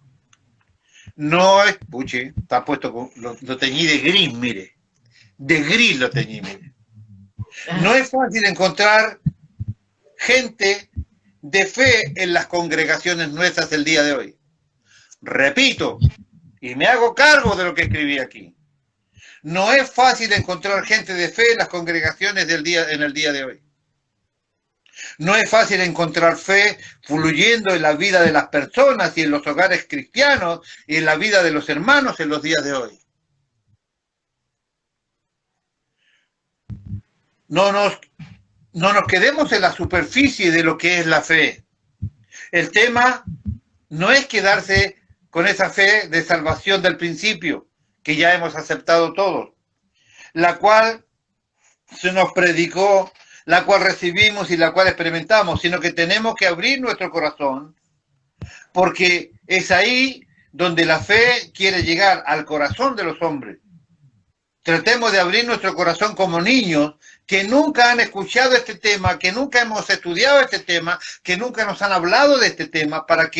No es, puche, está puesto, lo teñí de gris, mire. De gris lo teñí, mire. No es fácil encontrar gente de fe en las congregaciones nuestras el día de hoy. Repito, y me hago cargo de lo que escribí aquí. No es fácil encontrar gente de fe en las congregaciones en el día de hoy. No es fácil encontrar fe fluyendo en la vida de las personas y en los hogares cristianos y en la vida de los hermanos en los días de hoy. No nos quedemos en la superficie de lo que es la fe. El tema no es quedarse con esa fe de salvación del principio, que ya hemos aceptado todos, la cual se nos predicó, la cual recibimos y la cual experimentamos, sino que tenemos que abrir nuestro corazón, porque es ahí donde la fe quiere llegar al corazón de los hombres. Tratemos de abrir nuestro corazón como niños que nunca han escuchado este tema, que nunca hemos estudiado este tema, que nunca nos han hablado de este tema, para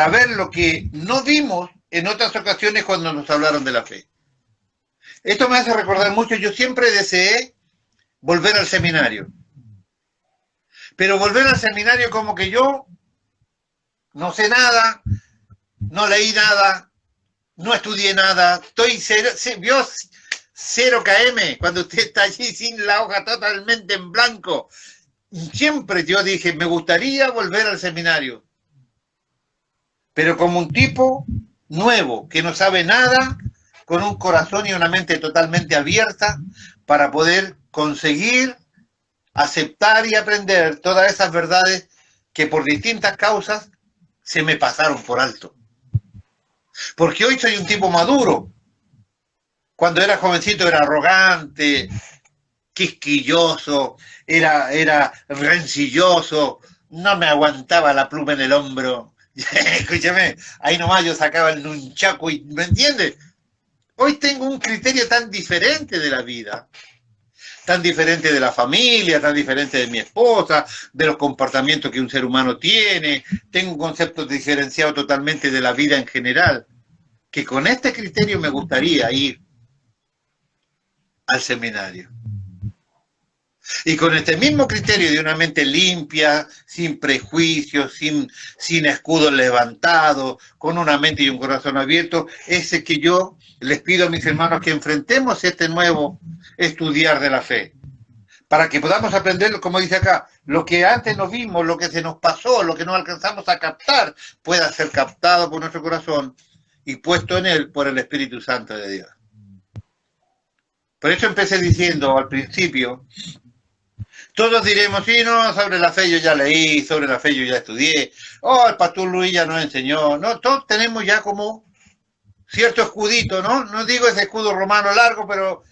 ver lo que no vimos en otras ocasiones cuando nos hablaron de la fe. Esto me hace recordar mucho, yo siempre deseé volver al seminario. Pero volver al seminario como que yo no sé nada, no leí nada, no estudié nada, estoy vio 0 km cuando usted está allí sin la hoja totalmente en blanco. Siempre yo dije, me gustaría volver al seminario, pero como un tipo nuevo, que no sabe nada, con un corazón y una mente totalmente abierta para poder conseguir aceptar y aprender todas esas verdades que por distintas causas se me pasaron por alto. Porque hoy soy un tipo maduro. Cuando era jovencito era arrogante, quisquilloso, era rencilloso, no me aguantaba la pluma en el hombro. Escúchame, ahí nomás yo sacaba el nunchaku y, ¿me entiendes? Hoy tengo un criterio tan diferente de la vida, tan diferente de la familia, tan diferente de mi esposa, de los comportamientos que un ser humano tiene. Tengo un concepto diferenciado totalmente de la vida en general, que con este criterio me gustaría ir al seminario. Y con este mismo criterio de una mente limpia, sin prejuicios, sin escudos levantados, con una mente y un corazón abierto, ese que yo les pido a mis hermanos que enfrentemos este nuevo estudiar de la fe, para que podamos aprender, como dice acá, lo que antes no vimos, lo que se nos pasó, lo que no alcanzamos a captar, pueda ser captado por nuestro corazón y puesto en él por el Espíritu Santo de Dios. Por eso empecé diciendo al principio, todos diremos, sí, no, sobre la fe yo ya leí, sobre la fe yo ya estudié, oh, el pastor Luis ya nos enseñó, no, todos tenemos ya como cierto escudito, ¿no? No digo ese escudo romano largo, pero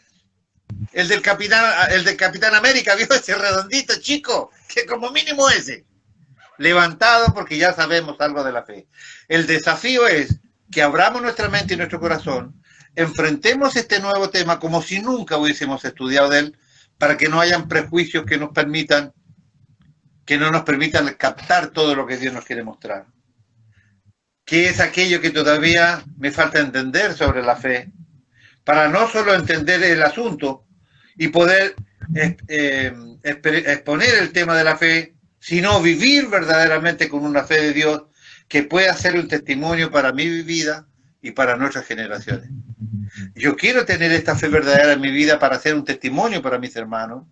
el del Capitán América, ¿vio? Ese redondito chico, que como mínimo ese, levantado porque ya sabemos algo de la fe. El desafío es que abramos nuestra mente y nuestro corazón, enfrentemos este nuevo tema como si nunca hubiésemos estudiado de él, para que no hayan prejuicios que no nos permitan captar todo lo que Dios nos quiere mostrar. ¿Qué es aquello que todavía me falta entender sobre la fe? Para no solo entender el asunto y poder exponer el tema de la fe, sino vivir verdaderamente con una fe de Dios que pueda ser un testimonio para mi vida y para nuestras generaciones. Yo quiero tener esta fe verdadera en mi vida para ser un testimonio para mis hermanos,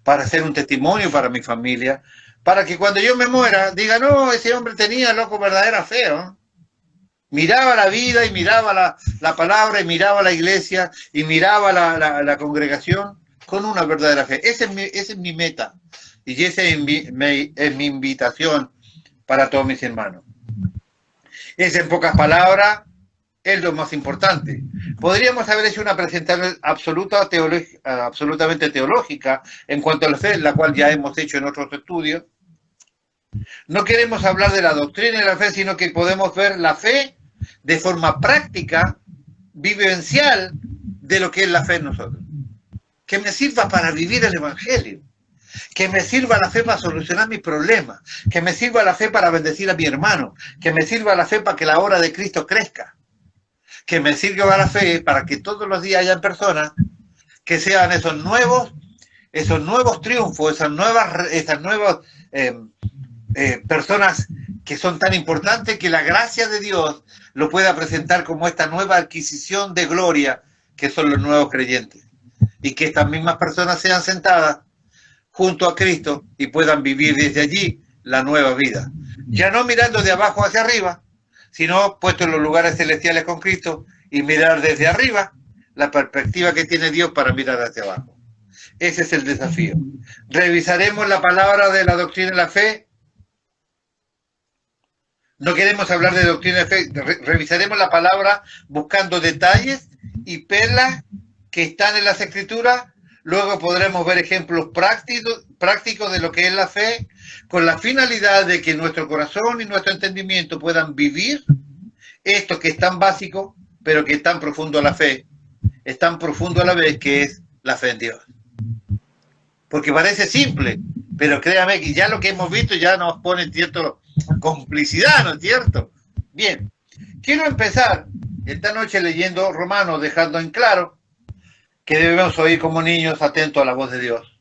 para ser un testimonio para mi familia, para que cuando yo me muera diga, no, ese hombre tenía, loco, verdadera fe, ¿no? Miraba la vida y miraba la palabra y miraba la iglesia y miraba la congregación con una verdadera fe. Esa es mi meta y esa es mi invitación para todos mis hermanos. Es en pocas palabras, es lo más importante. Podríamos haber hecho una presentación absolutamente teológica en cuanto a la fe, la cual ya hemos hecho en otros estudios. No queremos hablar de la doctrina de la fe, sino que podemos ver la fe de forma práctica, vivencial, de lo que es la fe en nosotros. Que me sirva para vivir el Evangelio. Que me sirva la fe para solucionar mis problemas, que me sirva la fe para bendecir a mi hermano, que me sirva la fe para que la obra de Cristo crezca, que me sirva la fe para que todos los días hayan personas que sean esos nuevos triunfos, esas nuevas personas que son tan importantes, que la gracia de Dios lo pueda presentar como esta nueva adquisición de gloria que son los nuevos creyentes, y que estas mismas personas sean sentadas junto a Cristo y puedan vivir desde allí la nueva vida, ya no mirando de abajo hacia arriba, sino puesto en los lugares celestiales con Cristo y mirar desde arriba la perspectiva que tiene Dios para mirar hacia abajo. Ese es el desafío. Revisaremos la palabra de la doctrina de la fe. No queremos hablar de doctrina de fe. Revisaremos la palabra buscando detalles y perlas que están en las Escrituras. Luego podremos ver ejemplos prácticos de lo que es la fe, con la finalidad de que nuestro corazón y nuestro entendimiento puedan vivir esto que es tan básico, pero que es tan profundo a la fe, es tan profundo a la vez, que es la fe en Dios. Porque parece simple, pero créame que ya lo que hemos visto ya nos pone cierta complicidad, ¿no es cierto? Bien, quiero empezar esta noche leyendo Romanos, dejando en claro que debemos oír como niños atentos a la voz de Dios.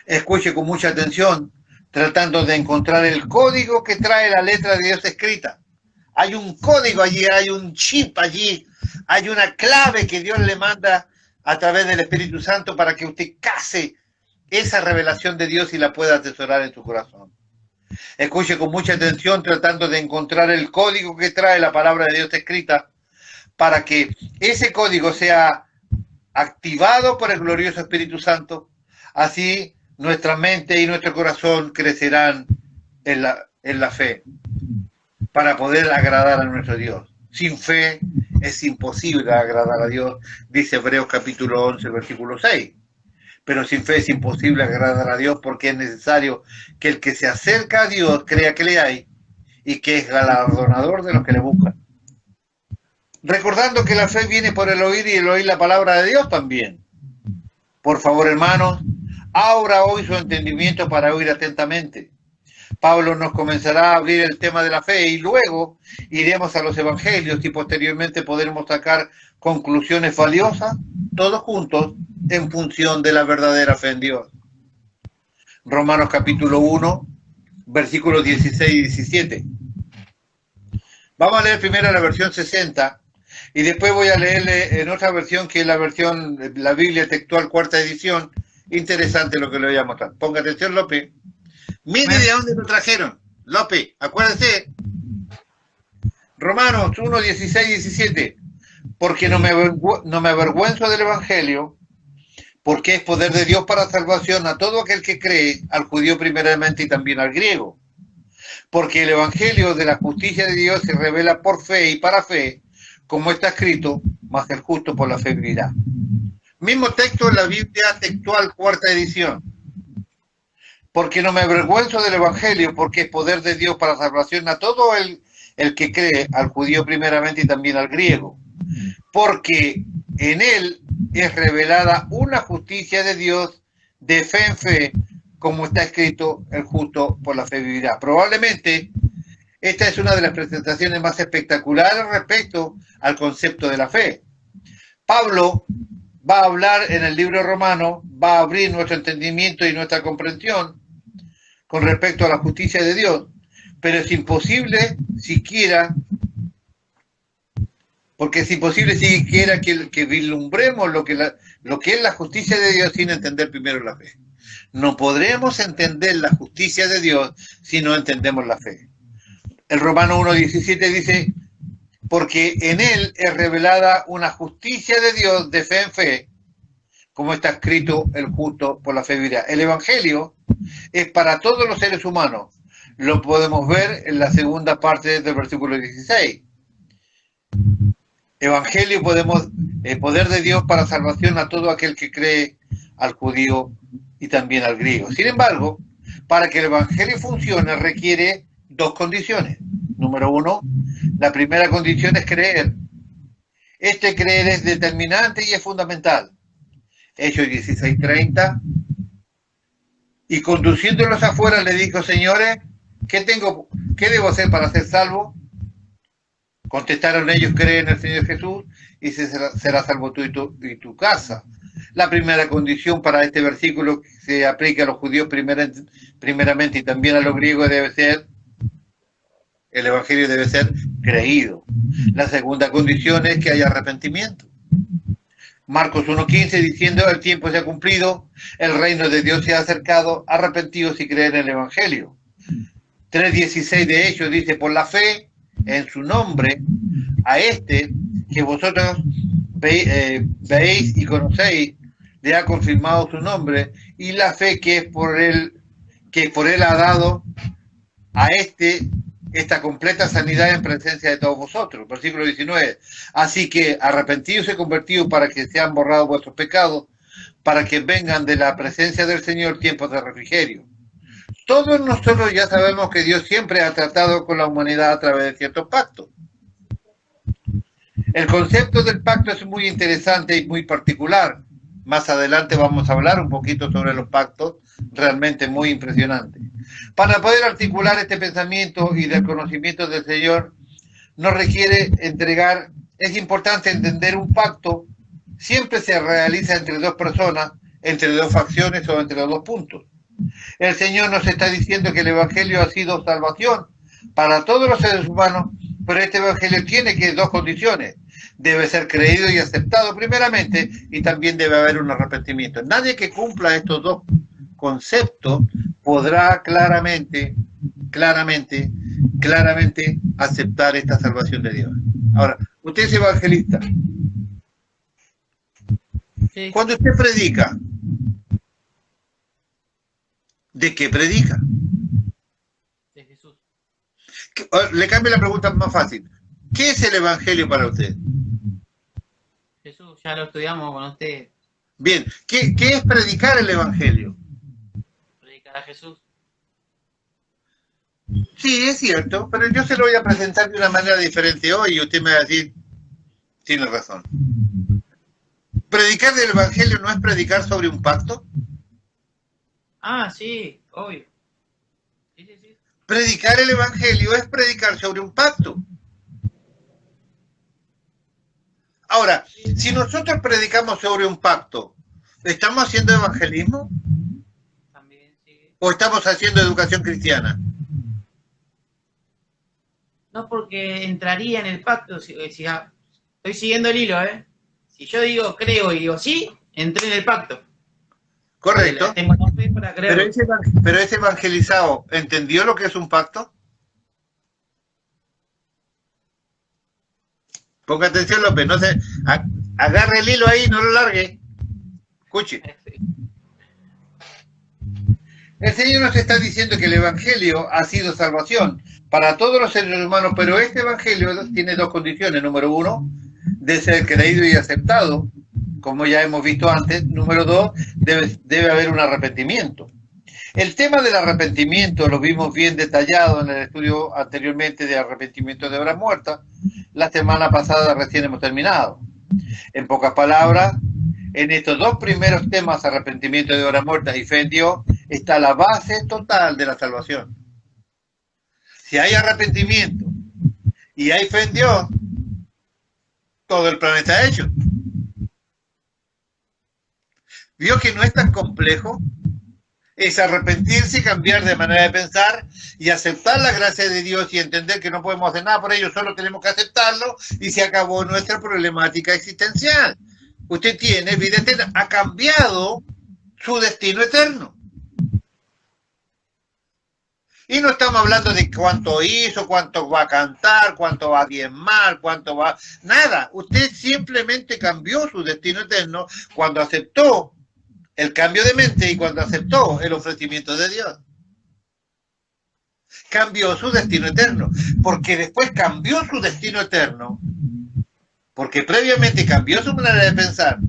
Escuche con mucha atención, tratando de encontrar el código que trae la letra de Dios escrita. Hay un código allí, hay un chip allí, hay una clave que Dios le manda a través del Espíritu Santo para que usted case esa revelación de Dios y la pueda atesorar en su corazón. Escuche con mucha atención, tratando de encontrar el código que trae la palabra de Dios escrita, para que ese código sea activado por el glorioso Espíritu Santo. Así nuestra mente y nuestro corazón crecerán en la fe, para poder agradar a nuestro Dios. Sin fe es imposible agradar a Dios, dice Hebreos capítulo 11, versículo 6. Pero sin fe es imposible agradar a Dios, porque es necesario que el que se acerca a Dios crea que le hay y que es galardonador de los que le buscan. Recordando que la fe viene por el oír y el oír la palabra de Dios también. Por favor, hermanos, abra hoy su entendimiento para oír atentamente. Pablo nos comenzará a abrir el tema de la fe y luego iremos a los evangelios y posteriormente podremos sacar conclusiones valiosas, todos juntos, en función de la verdadera fe en Dios. Romanos capítulo 1, versículos 16 y 17. Vamos a leer primero la versión 60 y después voy a leerle en otra versión, que es la versión, la Biblia textual, cuarta edición. Interesante lo que le voy a mostrar. Ponga atención, López. Mire de dónde lo trajeron. López, acuérdense. Romanos 1, 16 y 17. Porque no me avergüenzo del Evangelio, porque es poder de Dios para salvación a todo aquel que cree, al judío primeramente y también al griego. Porque el Evangelio de la justicia de Dios se revela por fe y para fe, como está escrito, mas el justo por la fe vivirá. Mismo texto en la Biblia textual, cuarta edición. Porque no me avergüenzo del Evangelio, porque es poder de Dios para salvación a todo el que cree, al judío primeramente y también al griego. Porque en él es revelada una justicia de Dios de fe en fe, como está escrito, el justo por la fe vivirá. Probablemente esta es una de las presentaciones más espectaculares respecto al concepto de la fe. Pablo va a hablar en el libro romano, va a abrir nuestro entendimiento y nuestra comprensión con respecto a la justicia de Dios, pero es imposible siquiera, porque es imposible siquiera que vislumbremos lo que es la justicia de Dios sin entender primero la fe. No podremos entender la justicia de Dios si no entendemos la fe. El Romano 1.17 dice, porque en él es revelada una justicia de Dios de fe en fe, como está escrito, el justo por la fe vivirá. El Evangelio es para todos los seres humanos. Lo podemos ver en la segunda parte del versículo 16. Evangelio poder de Dios para salvación a todo aquel que cree, al judío y también al griego. Sin embargo, para que el Evangelio funcione requiere dos condiciones. Número uno, la primera condición es creer. Este creer es determinante y es fundamental. Hechos 16:30 Y conduciéndolos afuera le dijo, señores, ¿qué debo hacer para ser salvo? Contestaron ellos, creen en el Señor Jesús y será salvo tú y tu casa. La primera condición para este versículo que se aplica a los judíos primeramente y también a los griegos debe ser, el evangelio debe ser creído. La segunda condición es que haya arrepentimiento. Marcos 1.15 diciendo, el tiempo se ha cumplido, el reino de Dios se ha acercado, arrepentidos y creer en el evangelio. 3.16 de Hechos dice, por la fe en su nombre, a este que vosotros veis y conocéis, le ha confirmado su nombre, y la fe que por él ha dado a esta completa sanidad en presencia de todos vosotros. Versículo 19. Así que arrepentidos y convertidos para que sean borrados vuestros pecados, para que vengan de la presencia del Señor tiempos de refrigerio. Todos nosotros ya sabemos que Dios siempre ha tratado con la humanidad a través de ciertos pactos. El concepto del pacto es muy interesante y muy particular. Más adelante vamos a hablar un poquito sobre los pactos, realmente muy impresionante. Para poder articular este pensamiento y del conocimiento del Señor, nos requiere entregar, es importante entender un pacto, siempre se realiza entre dos personas, entre dos facciones o entre dos puntos. El Señor nos está diciendo que el Evangelio ha sido salvación para todos los seres humanos, pero este Evangelio tiene dos condiciones. Debe ser creído y aceptado primeramente y también debe haber un arrepentimiento. Nadie que cumpla estos dos conceptos podrá claramente aceptar esta salvación de Dios. Ahora, usted es evangelista. Sí. Cuando usted predica, ¿de qué predica? De Jesús. Le cambio la pregunta más fácil. ¿Qué es el evangelio para usted? Jesús, ya lo estudiamos con usted. Bien, ¿qué es predicar el evangelio? Predicar a Jesús. Sí, es cierto, pero yo se lo voy a presentar de una manera diferente hoy y usted me va a decir, tiene razón. ¿Predicar el evangelio no es predicar sobre un pacto? Ah, sí, obvio. Sí, sí, sí. Predicar el evangelio es predicar sobre un pacto. Ahora, si nosotros predicamos sobre un pacto, ¿estamos haciendo evangelismo? También, sí. ¿O estamos haciendo educación cristiana? No, porque entraría en el pacto. Estoy siguiendo el hilo, ¿eh? Si yo digo creo y digo sí, entré en el pacto. Correcto. Tengo la fe para creer. Pero ese evangelizado, ¿entendió lo que es un pacto? Ponga atención, López, no se agarre el hilo ahí, no lo largue. Escuche. El Señor nos está diciendo que el evangelio ha sido salvación para todos los seres humanos, pero este evangelio tiene dos condiciones. Número uno, de ser creído y aceptado, como ya hemos visto antes. Número dos, debe haber un arrepentimiento. El tema del arrepentimiento lo vimos bien detallado en el estudio anteriormente de arrepentimiento de obras muertas. La semana pasada recién hemos terminado. En pocas palabras, en estos dos primeros temas, arrepentimiento de obras muertas y fe en Dios, está la base total de la salvación. Si hay arrepentimiento y hay fe en Dios, todo el planeta hecho. ¿Vio que no es tan complejo? Es arrepentirse y cambiar de manera de pensar y aceptar la gracia de Dios y entender que no podemos hacer nada por ello, solo tenemos que aceptarlo y se acabó nuestra problemática existencial. Usted tiene vida eterna, ha cambiado su destino eterno. Y no estamos hablando de cuánto hizo, cuánto va a cantar, cuánto va a diezmar, cuánto va... Nada, usted simplemente cambió su destino eterno cuando aceptó el cambio de mente y cuando aceptó el ofrecimiento de Dios. Cambió su destino eterno, porque después cambió su destino eterno, porque previamente cambió su manera de pensar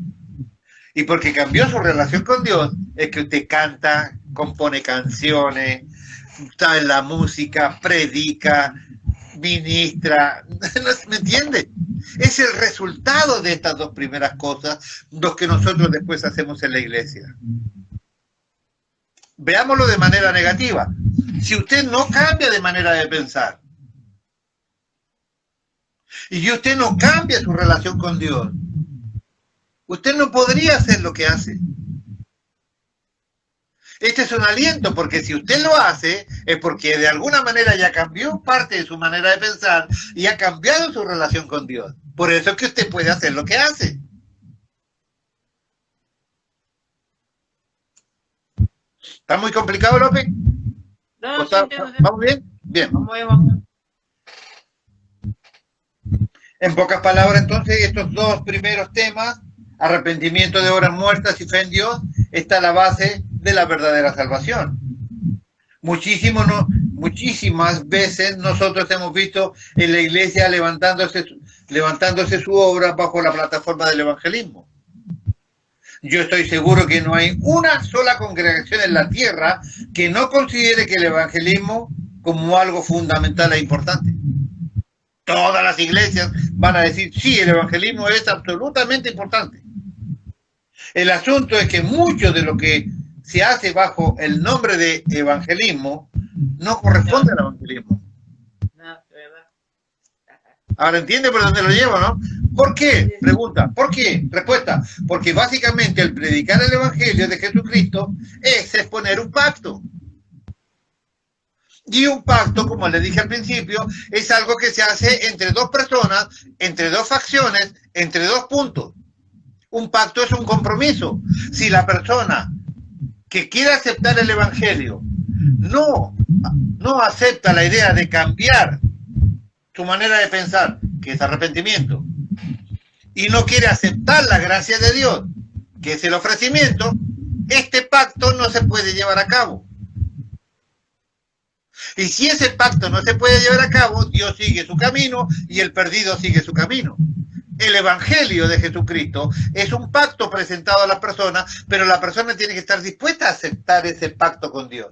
y porque cambió su relación con Dios, es que usted canta, compone canciones, está en la música, predica, ministra, ¿me entiende? Es el resultado de estas dos primeras cosas, los que nosotros después hacemos en la iglesia. Veámoslo de manera negativa. Si usted no cambia de manera de pensar, y usted no cambia su relación con Dios, usted no podría hacer lo que hace. Este es un aliento, porque si usted lo hace, es porque de alguna manera ya cambió parte de su manera de pensar y ha cambiado su relación con Dios. Por eso es que usted puede hacer lo que hace. ¿Está muy complicado, López? No, sí, ¿Vamos bien? Bien. Vamos bien. En pocas palabras, entonces, estos dos primeros temas, arrepentimiento de obras muertas y fe en Dios, está la base de la verdadera salvación. Muchísimas veces nosotros hemos visto en la iglesia levantándose su obra bajo la plataforma del evangelismo. Yo estoy seguro que no hay una sola congregación en la tierra que no considere que el evangelismo como algo fundamental e importante. Todas las iglesias van a decir, sí, el evangelismo es absolutamente importante. El asunto es que mucho de lo que se hace bajo el nombre de evangelismo no corresponde al evangelismo. Ahora entiende por dónde lo llevo, ¿no? ¿Por qué? Pregunta. ¿Por qué? Respuesta. Porque básicamente el predicar el evangelio de Jesucristo es exponer un pacto. Y un pacto, como le dije al principio, es algo que se hace entre dos personas, entre dos facciones, entre dos puntos. Un pacto es un compromiso. Si la persona que quiere aceptar el evangelio no acepta la idea de cambiar su manera de pensar, que es arrepentimiento, y no quiere aceptar la gracia de Dios, que es el ofrecimiento, este pacto no se puede llevar a cabo. Y si ese pacto no se puede llevar a cabo, Dios sigue su camino y el perdido sigue su camino. El evangelio de Jesucristo es un pacto presentado a la persona, pero la persona tiene que estar dispuesta a aceptar ese pacto con Dios.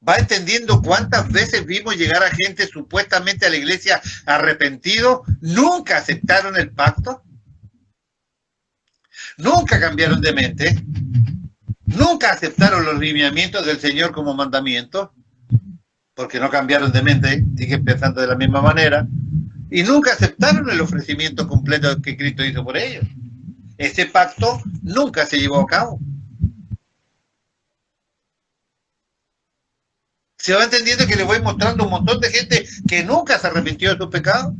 ¿Va entendiendo cuántas veces vimos llegar a gente supuestamente a la iglesia arrepentido? ¿Nunca aceptaron el pacto? ¿Nunca cambiaron de mente? ¿Nunca aceptaron los lineamientos del Señor como mandamientos? Porque no cambiaron de mente, siguen pensando de la misma manera. Y nunca aceptaron el ofrecimiento completo que Cristo hizo por ellos. Ese pacto nunca se llevó a cabo. ¿Se va entendiendo que le voy mostrando un montón de gente que nunca se arrepintió de sus pecados?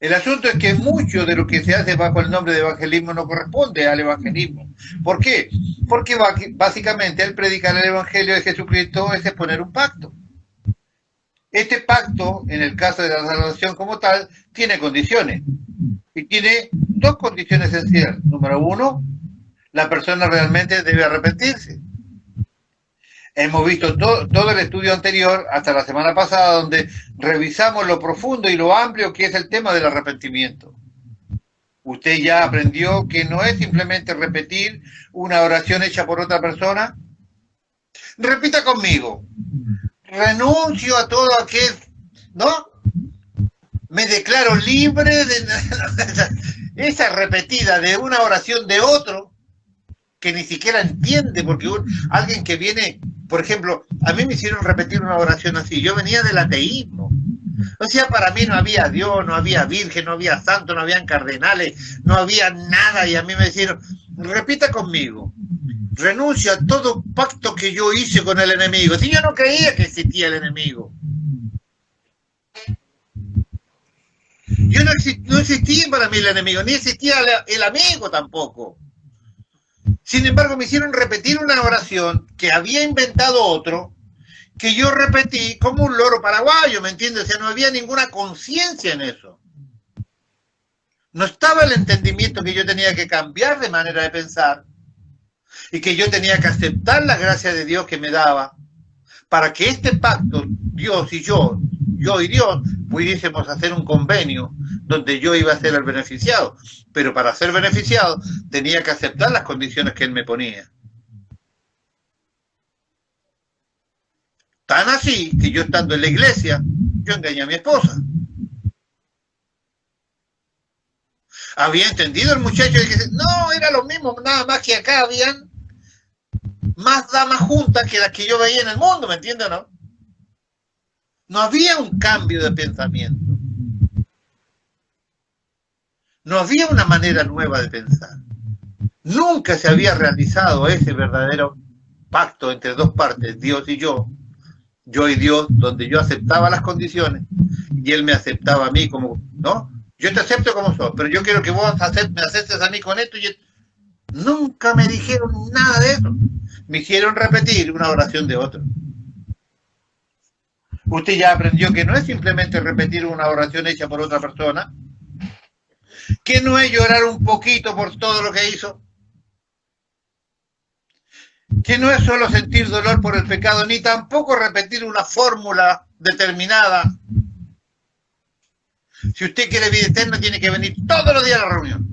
El asunto es que mucho de lo que se hace bajo el nombre de evangelismo no corresponde al evangelismo. ¿Por qué? Porque básicamente el predicar el evangelio de Jesucristo es exponer un pacto. Este pacto, en el caso de la salvación como tal, tiene condiciones. Y tiene dos condiciones esenciales. Número uno, la persona realmente debe arrepentirse. Hemos visto todo el estudio anterior, hasta la semana pasada, donde revisamos lo profundo y lo amplio que es el tema del arrepentimiento. Usted ya aprendió que no es simplemente repetir una oración hecha por otra persona. Repita conmigo. Renuncio a todo aquel, ¿no? Me declaro libre de esa repetida de una oración de otro que ni siquiera entiende, porque alguien que viene, por ejemplo, a mí me hicieron repetir una oración así, yo venía del ateísmo, o sea, para mí no había Dios, no había Virgen, no había santo, no habían cardenales, no había nada, y a mí me dijeron, repita conmigo, renuncio a todo pacto que yo hice con el enemigo, si yo no creía que existía el enemigo. Yo no existía para mí el enemigo, ni existía el amigo tampoco. Sin embargo, me hicieron repetir una oración que había inventado otro, que yo repetí como un loro paraguayo, ¿me entiendes? O sea, no había ninguna conciencia en eso. No estaba el entendimiento que yo tenía que cambiar de manera de pensar y que yo tenía que aceptar la gracia de Dios que me daba para que este pacto, Dios y yo y Dios, pudiésemos hacer un convenio donde yo iba a ser el beneficiado. Pero para ser beneficiado tenía que aceptar las condiciones que Él me ponía. Tan así que yo estando en la iglesia, yo engañé a mi esposa. Había entendido el muchacho y dice, no, era lo mismo, nada más que acá habían más damas juntas que las que yo veía en el mundo, ¿me entiendes o no? No había un cambio de pensamiento. No había una manera nueva de pensar. Nunca se había realizado ese verdadero pacto entre dos partes, Dios y yo y Dios, donde yo aceptaba las condiciones y Él me aceptaba a mí como, ¿no? Yo te acepto como soy, pero yo quiero que vos me aceptes a mí con esto. Nunca me dijeron nada de eso. Me hicieron repetir una oración de otro. Usted ya aprendió que no es simplemente repetir una oración hecha por otra persona, que no es llorar un poquito por todo lo que hizo, que no es solo sentir dolor por el pecado, ni tampoco repetir una fórmula determinada. Si usted quiere vida eterna, tiene que venir todos los días a la reunión.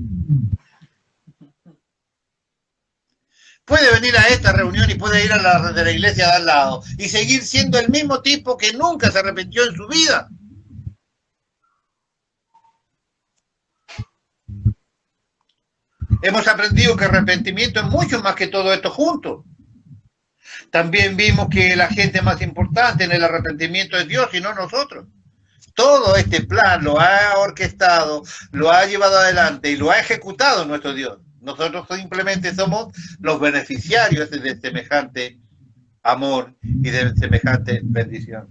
Puede venir a esta reunión y puede ir a la de la iglesia de al lado y seguir siendo el mismo tipo que nunca se arrepintió en su vida. Hemos aprendido que arrepentimiento es mucho más que todo esto junto. También vimos que la gente más importante en el arrepentimiento es Dios y no nosotros. Todo este plan lo ha orquestado, lo ha llevado adelante y lo ha ejecutado nuestro Dios. Nosotros simplemente somos los beneficiarios de semejante amor y de semejante bendición.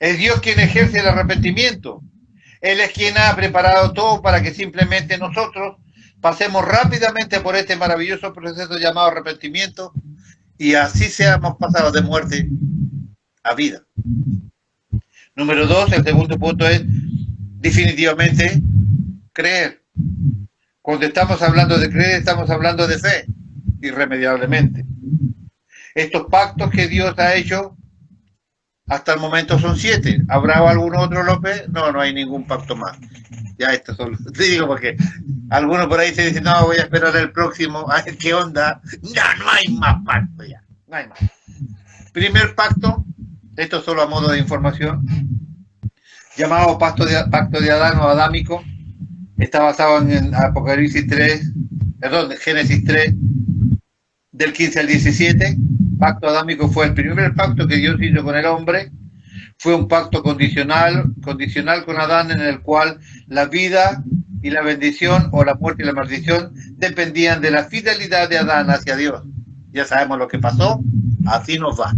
Es Dios quien ejerce el arrepentimiento. Él es quien ha preparado todo para que simplemente nosotros pasemos rápidamente por este maravilloso proceso llamado arrepentimiento y así seamos pasados de muerte a vida. Número 2, el segundo punto es definitivamente creer. Cuando estamos hablando de creer, estamos hablando de fe, irremediablemente. Estos pactos que Dios ha hecho hasta el momento son 7. ¿Habrá algún otro, López? No, no hay ningún pacto más. Ya estos son, te digo porque algunos por ahí se dicen, no, voy a esperar el próximo, a ver qué onda. No hay más pacto ya, no hay más. Primer pacto, esto solo a modo de información, llamado pacto de Adán o adámico, está basado en Apocalipsis 3, perdón, Génesis 3, del 15 al 17. Pacto adámico fue el primer pacto que Dios hizo con el hombre. Fue un pacto condicional con Adán, en el cual la vida y la bendición o la muerte y la maldición dependían de la fidelidad de Adán hacia Dios. Ya sabemos lo que pasó, así nos va,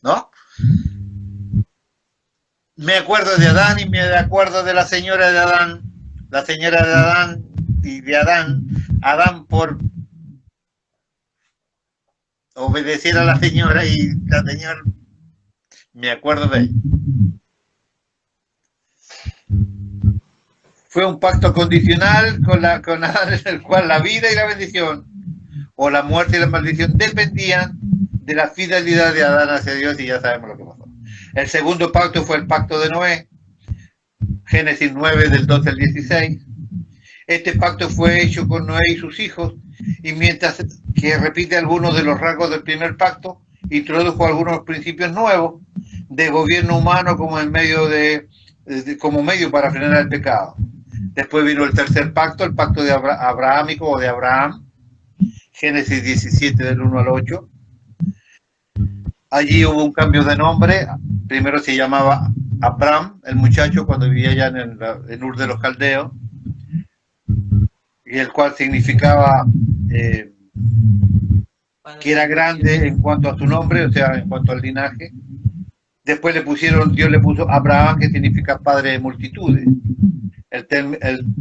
¿no? Me acuerdo de Adán y me acuerdo de la señora de Adán, y de Adán por obedecer a la señora y la señora, me acuerdo de ella. Fue un pacto condicional con Adán, en el cual la vida y la bendición o la muerte y la maldición dependían de la fidelidad de Adán hacia Dios, y ya sabemos lo que pasó. El segundo pacto fue el pacto de Noé, Génesis 9 del 12 al 16. Este pacto fue hecho con Noé y sus hijos, y mientras que repite algunos de los rasgos del primer pacto, introdujo algunos principios nuevos de gobierno humano como como medio para frenar el pecado. Después vino el tercer pacto, el pacto de abrahámico o de Abraham, Génesis 17 del 1 al 8. Allí hubo un cambio de nombre. Primero se llamaba Abram, el muchacho, cuando vivía allá en Ur de los Caldeos, y el cual significaba que era grande en cuanto a su nombre, o sea, en cuanto al linaje. Después Dios le puso Abraham, que significa padre de multitudes. El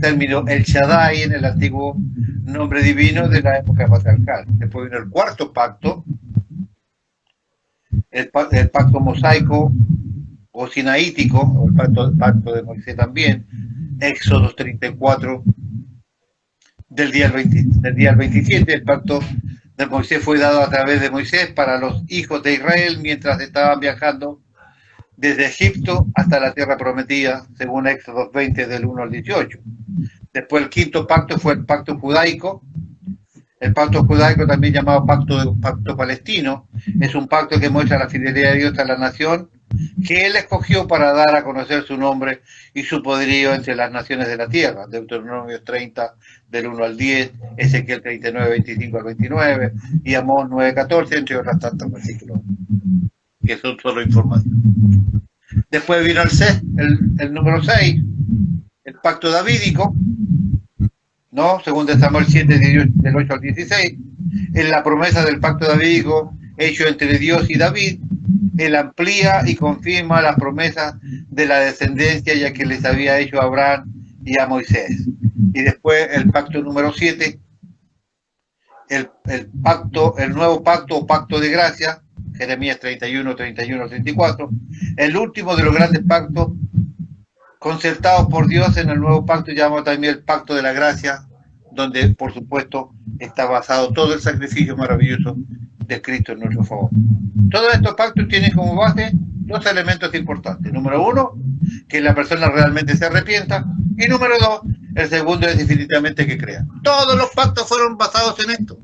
término El Shaddai en el antiguo nombre divino de la época patriarcal. Después vino el cuarto pacto, el pacto mosaico o sinaítico, o el pacto de Moisés también, Éxodo 34, del día al 27. El pacto de Moisés fue dado a través de Moisés para los hijos de Israel mientras estaban viajando desde Egipto hasta la tierra prometida, según Éxodo 20 del 1 al 18. Después el quinto pacto fue el pacto judaico. El pacto judaico, también llamado pacto palestino, es un pacto que muestra la fidelidad de Dios a la nación que Él escogió para dar a conocer su nombre y su poderío entre las naciones de la tierra. Deuteronomio 30, del 1 al 10, Ezequiel 39, 25 al 29, y Amós 9, 14, entre otras tantas versículos, que son solo información. Después vino el número 6, el pacto davídico, ¿no? Según Samuel 7, del 8 al 16, en la promesa del pacto davídico hecho entre Dios y David. Él amplía y confirma las promesas de la descendencia ya que les había hecho a Abraham y a Moisés. Y después el pacto número 7, el nuevo pacto o pacto de gracia, Jeremías 31, 31 al 34, el último de los grandes pactos concertados por Dios en el nuevo pacto, llamado también el pacto de la gracia, donde por supuesto está basado todo el sacrificio maravilloso de Cristo en nuestro favor. Todos estos pactos tienen como base dos elementos importantes. Número uno, que la persona realmente se arrepienta. Y número dos, el segundo es definitivamente que crea. Todos los pactos fueron basados en esto.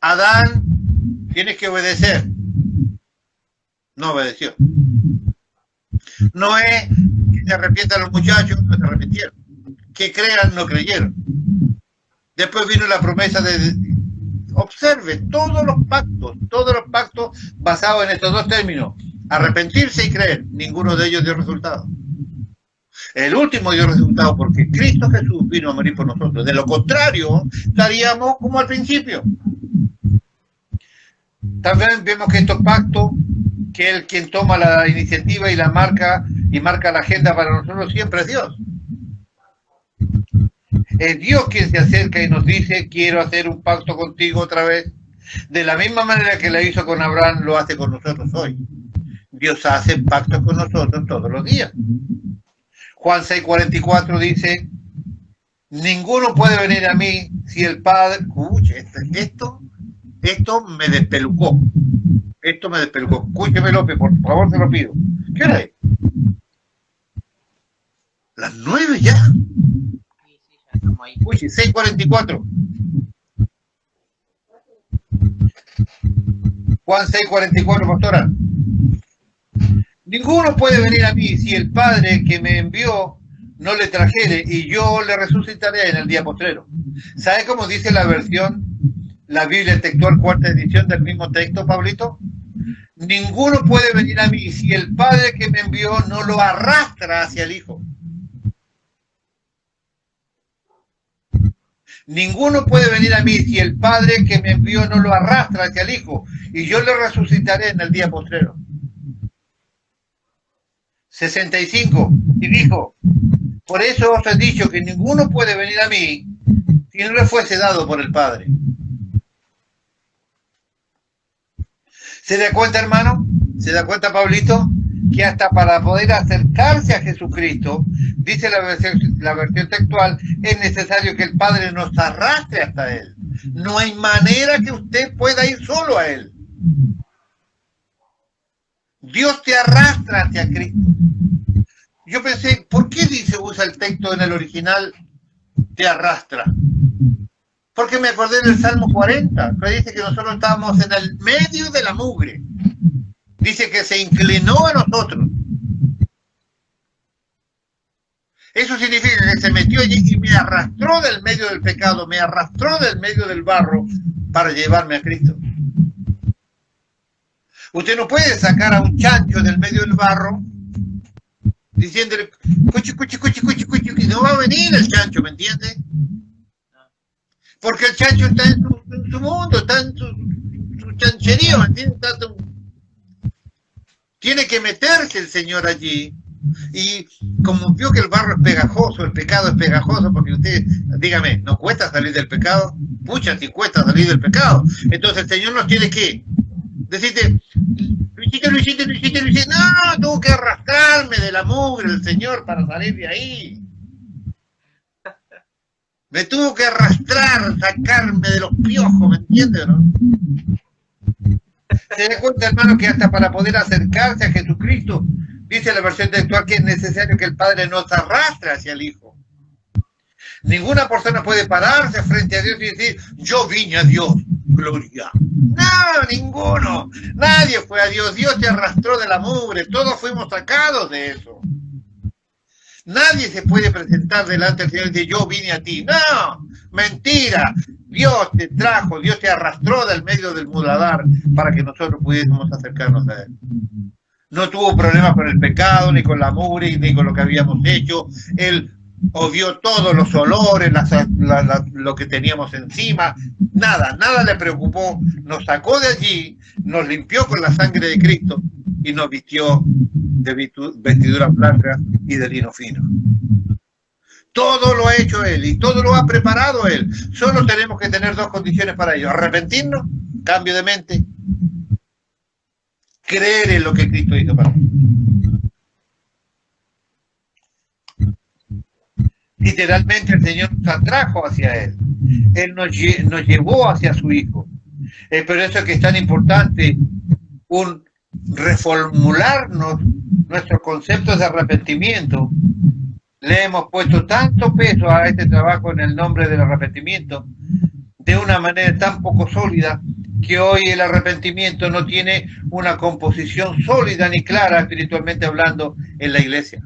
Adán, tienes que obedecer. No obedeció. Noé, que se arrepientan los muchachos, no se arrepintieron. Que crean, no creyeron. Después vino la promesa de... Observe todos los pactos basados en estos dos términos, arrepentirse y creer, ninguno de ellos dio resultado. El último dio resultado porque Cristo Jesús vino a morir por nosotros. De lo contrario, estaríamos como al principio. También vemos que estos pactos, que el quien toma la iniciativa y marca la agenda para nosotros siempre es Dios. Es Dios quien se acerca y nos dice, quiero hacer un pacto contigo otra vez. De la misma manera que lo hizo con Abraham, lo hace con nosotros hoy. Dios hace pactos con nosotros todos los días. Juan 6:44 dice, ninguno puede venir a mí si el Padre... Escuche, esto me despelucó. Esto me despelucó. Escúcheme, López, por favor, te lo pido. ¿Qué hora es? Las 9 ya. Uy, 6:44. Juan 6:44, pastora. Ninguno puede venir a mí si el Padre que me envió no le trajere, y yo le resucitaré en el día postrero. ¿Sabe cómo dice la Biblia textual, cuarta edición del mismo texto, Pablito? Ninguno puede venir a mí si el Padre que me envió no lo arrastra hacia el Hijo. Ninguno puede venir a mí si el Padre que me envió no lo arrastra hacia el Hijo, y yo le resucitaré en el día postrero. 65. Y dijo, por eso os he dicho que ninguno puede venir a mí si no le fuese dado por el Padre. ¿Se da cuenta, hermano? ¿Se da cuenta, Pablito? Que hasta para poder acercarse a Jesucristo, dice la versión textual, es necesario que el Padre nos arrastre hasta Él. No hay manera que usted pueda ir solo a Él. Dios te arrastra hacia Cristo. Yo pensé, ¿por qué usa el texto en el original, te arrastra? Porque me acordé del Salmo 40, que dice que nosotros estábamos en el medio de la mugre. Dice que se inclinó a nosotros. Eso significa que se metió allí y me arrastró del medio del pecado, me arrastró del medio del barro para llevarme a Cristo. Usted no puede sacar a un chancho del medio del barro diciéndole, cuchi, que no va a venir el chancho, ¿me entiende? Porque el chancho está en su mundo, está en su chanchería, ¿me entiende? Tiene que meterse el Señor allí. Y como vio que el barro es pegajoso, el pecado es pegajoso, porque usted, dígame, ¿no cuesta salir del pecado? Pucha, si cuesta salir del pecado. Entonces el Señor nos tiene que decirte, Luisito, no, tuvo que arrastrarme de la mugre el Señor para salir de ahí. Me tuvo que arrastrar, sacarme de los piojos, ¿me entiendes, no? Se da cuenta, hermano, que hasta para poder acercarse a Jesucristo, dice la versión textual, que es necesario que el Padre nos arrastre hacia el Hijo. Ninguna persona puede pararse frente a Dios y decir, yo vine a Dios, gloria. No, ninguno. Nadie fue a Dios. Dios te arrastró de la mugre. Todos fuimos sacados de eso. Nadie se puede presentar delante del Señor y decir, yo vine a ti. No, mentira. Dios te trajo, Dios te arrastró del medio del muladar para que nosotros pudiésemos acercarnos a Él. No tuvo problemas con el pecado, ni con la mugre, ni con lo que habíamos hecho. Él odió todos los olores, lo que teníamos encima. Nada le preocupó. Nos sacó de allí, nos limpió con la sangre de Cristo y nos vistió de vestidura blanca y de lino fino. Todo lo ha hecho Él y todo lo ha preparado Él. Solo tenemos que tener dos condiciones para ello. Arrepentirnos, cambio de mente, creer en lo que Cristo hizo para nosotros. Literalmente el Señor nos atrajo hacia Él. Él nos llevó hacia su Hijo. Es por eso que es tan importante reformularnos nuestros conceptos de arrepentimiento. Le hemos puesto tanto peso a este trabajo en el nombre del arrepentimiento de una manera tan poco sólida que hoy el arrepentimiento no tiene una composición sólida ni clara espiritualmente hablando en la iglesia.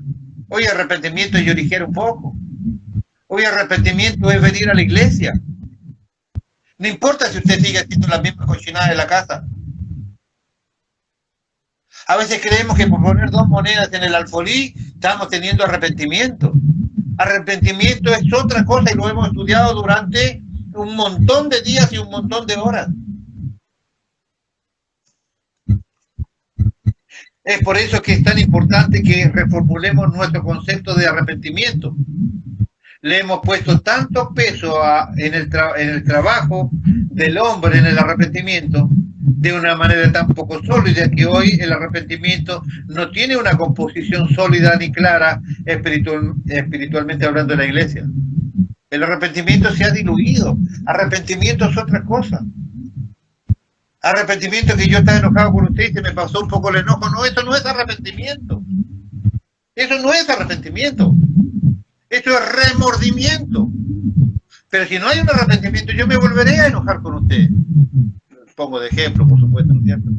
Hoy arrepentimiento es lloriquear un poco. Hoy arrepentimiento es venir a la iglesia. No importa si usted sigue haciendo la misma cochinada de la casa. A veces creemos que por poner 2 monedas en el alfolí estamos teniendo arrepentimiento. Arrepentimiento es otra cosa y lo hemos estudiado durante un montón de días y un montón de horas. Es por eso que es tan importante que reformulemos nuestro concepto de arrepentimiento. Le hemos puesto tanto peso en el trabajo del hombre en el arrepentimiento de una manera tan poco sólida que hoy el arrepentimiento no tiene una composición sólida ni clara espiritualmente hablando de la iglesia. El arrepentimiento se ha diluido. Arrepentimiento es otra cosa. Arrepentimiento que yo estaba enojado con usted y se me pasó un poco el enojo. No, eso no es arrepentimiento. Eso no es arrepentimiento. Eso es remordimiento. Pero si no hay un arrepentimiento, yo me volveré a enojar con usted. Pongo de ejemplo, por supuesto, ¿no es cierto?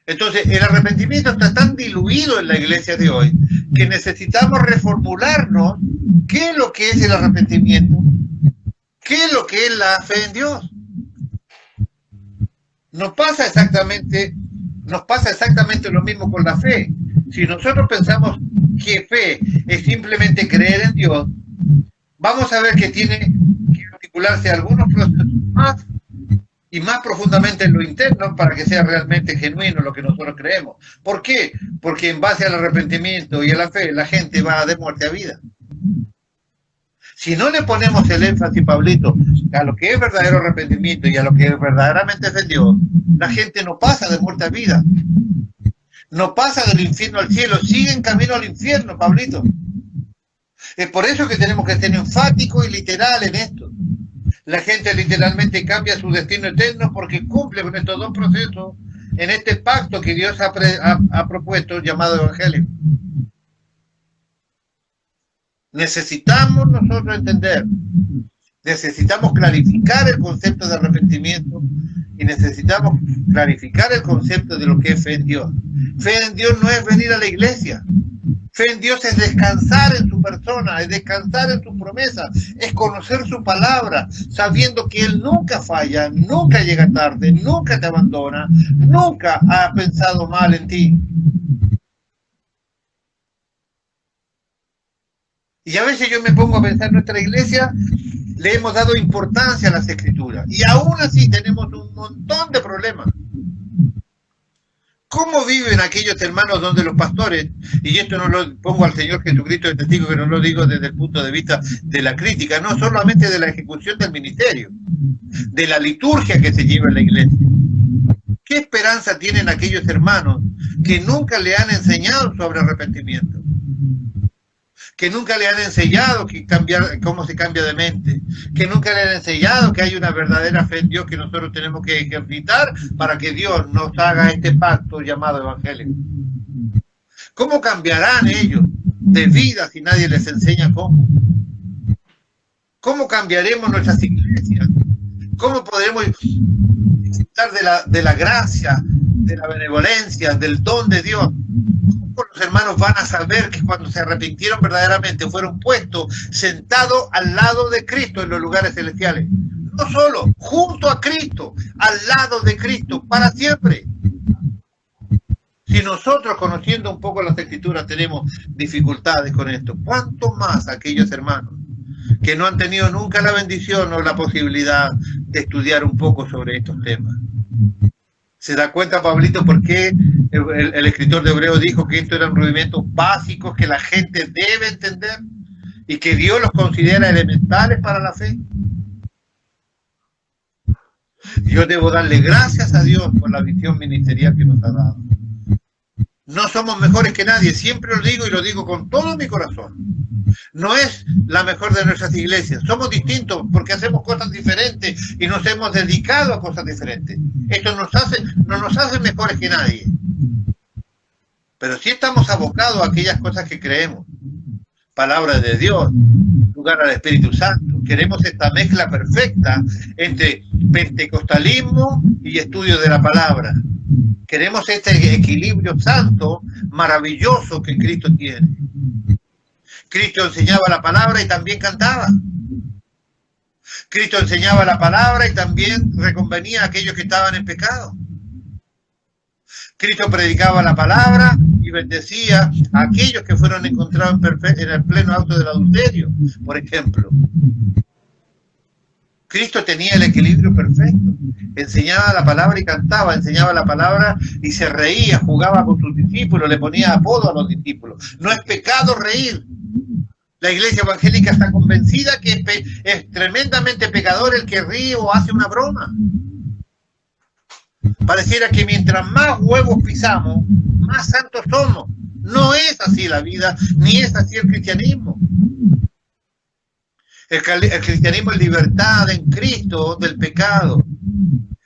Entonces, el arrepentimiento está tan diluido en la iglesia de hoy que necesitamos reformularnos qué es lo que es el arrepentimiento, qué es lo que es la fe en Dios. Nos pasa exactamente lo mismo con la fe. Si nosotros pensamos que fe es simplemente creer en Dios, vamos a ver que tiene que articularse algunos procesos más y más profundamente en lo interno para que sea realmente genuino lo que nosotros creemos. ¿Por qué? Porque en base al arrepentimiento y a la fe, la gente va de muerte a vida. Si no le ponemos el énfasis, Pablito, a lo que es verdadero arrepentimiento y a lo que es verdaderamente fe en Dios, la gente no pasa de muerte a vida. No pasa del infierno al cielo, sigue en camino al infierno, Pablito. Es por eso que tenemos que ser enfáticos y literal en esto. La gente literalmente cambia su destino eterno porque cumple con estos dos procesos en este pacto que Dios ha propuesto llamado Evangelio. Necesitamos nosotros entender, necesitamos clarificar el concepto de arrepentimiento y necesitamos clarificar el concepto de lo que es fe en Dios. Fe en Dios no es venir a la iglesia. Fe en Dios es descansar en su persona, es descansar en su promesa, es conocer su palabra, sabiendo que Él nunca falla, nunca llega tarde, nunca te abandona, nunca ha pensado mal en ti. Y a veces yo me pongo a pensar en nuestra iglesia, le hemos dado importancia a las escrituras y aún así tenemos un montón de problemas. ¿Cómo viven aquellos hermanos donde los pastores, y esto no lo pongo al Señor Jesucristo de testigo, que no lo digo desde el punto de vista de la crítica, no solamente de la ejecución del ministerio, de la liturgia que se lleva en la iglesia? ¿Qué esperanza tienen aquellos hermanos que nunca le han enseñado sobre arrepentimiento? Que nunca le han enseñado cómo se cambia de mente, que nunca le han enseñado que hay una verdadera fe en Dios que nosotros tenemos que ejercitar para que Dios nos haga este pacto llamado Evangelio. ¿Cómo cambiarán ellos de vida si nadie les enseña cómo? ¿Cómo cambiaremos nuestras iglesias? ¿Cómo podremos disfrutar de la gracia, de la benevolencia, del don de Dios. ¿Cómo los hermanos van a saber que cuando se arrepintieron verdaderamente fueron puestos sentados al lado de Cristo en los lugares celestiales? No solo, junto a Cristo, al lado de Cristo, para siempre. Si nosotros, conociendo un poco las Escrituras, tenemos dificultades con esto, ¿cuánto más aquellos hermanos que no han tenido nunca la bendición o la posibilidad de estudiar un poco sobre estos temas? ¿Se da cuenta, Pablito, por qué el escritor de Hebreos dijo que estos eran rudimentos básicos que la gente debe entender y que Dios los considera elementales para la fe? Yo debo darle gracias a Dios por la visión ministerial que nos ha dado. No somos mejores que nadie, siempre lo digo y lo digo con todo mi corazón. No es la mejor de nuestras iglesias. Somos distintos porque hacemos cosas diferentes y nos hemos dedicado a cosas diferentes. Esto no nos hace mejores que nadie. Pero sí estamos abocados a aquellas cosas que creemos. Palabra de Dios, lugar al Espíritu Santo. Queremos esta mezcla perfecta entre pentecostalismo y estudio de la palabra. Queremos este equilibrio santo, maravilloso que Cristo tiene. Cristo enseñaba la palabra y también cantaba. Cristo enseñaba la palabra y también reconvenía a aquellos que estaban en pecado. Cristo predicaba la palabra y bendecía a aquellos que fueron encontrados en el pleno acto del adulterio, por ejemplo. Cristo tenía el equilibrio perfecto. Enseñaba la palabra y cantaba, enseñaba la palabra y se reía, jugaba con sus discípulos, le ponía apodo a los discípulos. No es pecado reír. La iglesia evangélica está convencida que es tremendamente pecador el que ríe o hace una broma. Pareciera que mientras más huevos pisamos, más santos somos. No es así la vida, ni es así el cristianismo. El cristianismo es libertad en Cristo del pecado,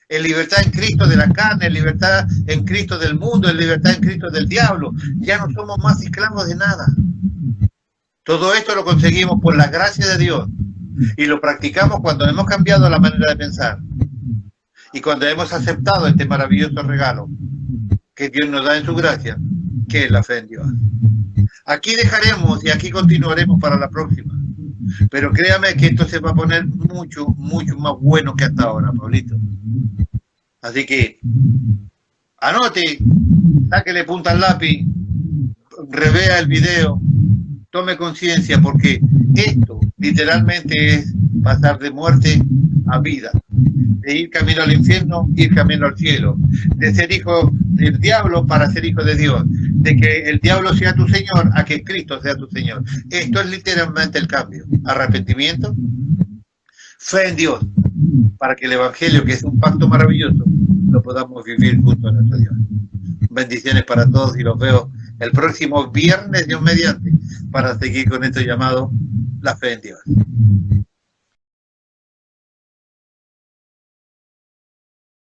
es libertad en Cristo de la carne, es libertad en Cristo del mundo, es libertad en Cristo del diablo. Ya no somos más esclavos de nada. Todo esto lo conseguimos por la gracia de Dios y lo practicamos cuando hemos cambiado la manera de pensar y cuando hemos aceptado este maravilloso regalo que Dios nos da en su gracia, que es la fe en Dios. Aquí dejaremos y aquí continuaremos para la próxima. Pero créame que esto se va a poner mucho, mucho más bueno que hasta ahora, Pablito. Así que anote, sáquele punta al lápiz, revea el video, tome conciencia, porque esto literalmente es pasar de muerte a vida, de ir camino al infierno, ir camino al cielo, de ser hijo del diablo para ser hijo de Dios, de que el diablo sea tu Señor a que Cristo sea tu Señor. Esto es literalmente el cambio. Arrepentimiento, fe en Dios, para que el Evangelio, que es un pacto maravilloso, lo podamos vivir junto a nuestro Dios. Bendiciones para todos y los veo el próximo viernes, Dios mediante, para seguir con esto llamado la fe en Dios.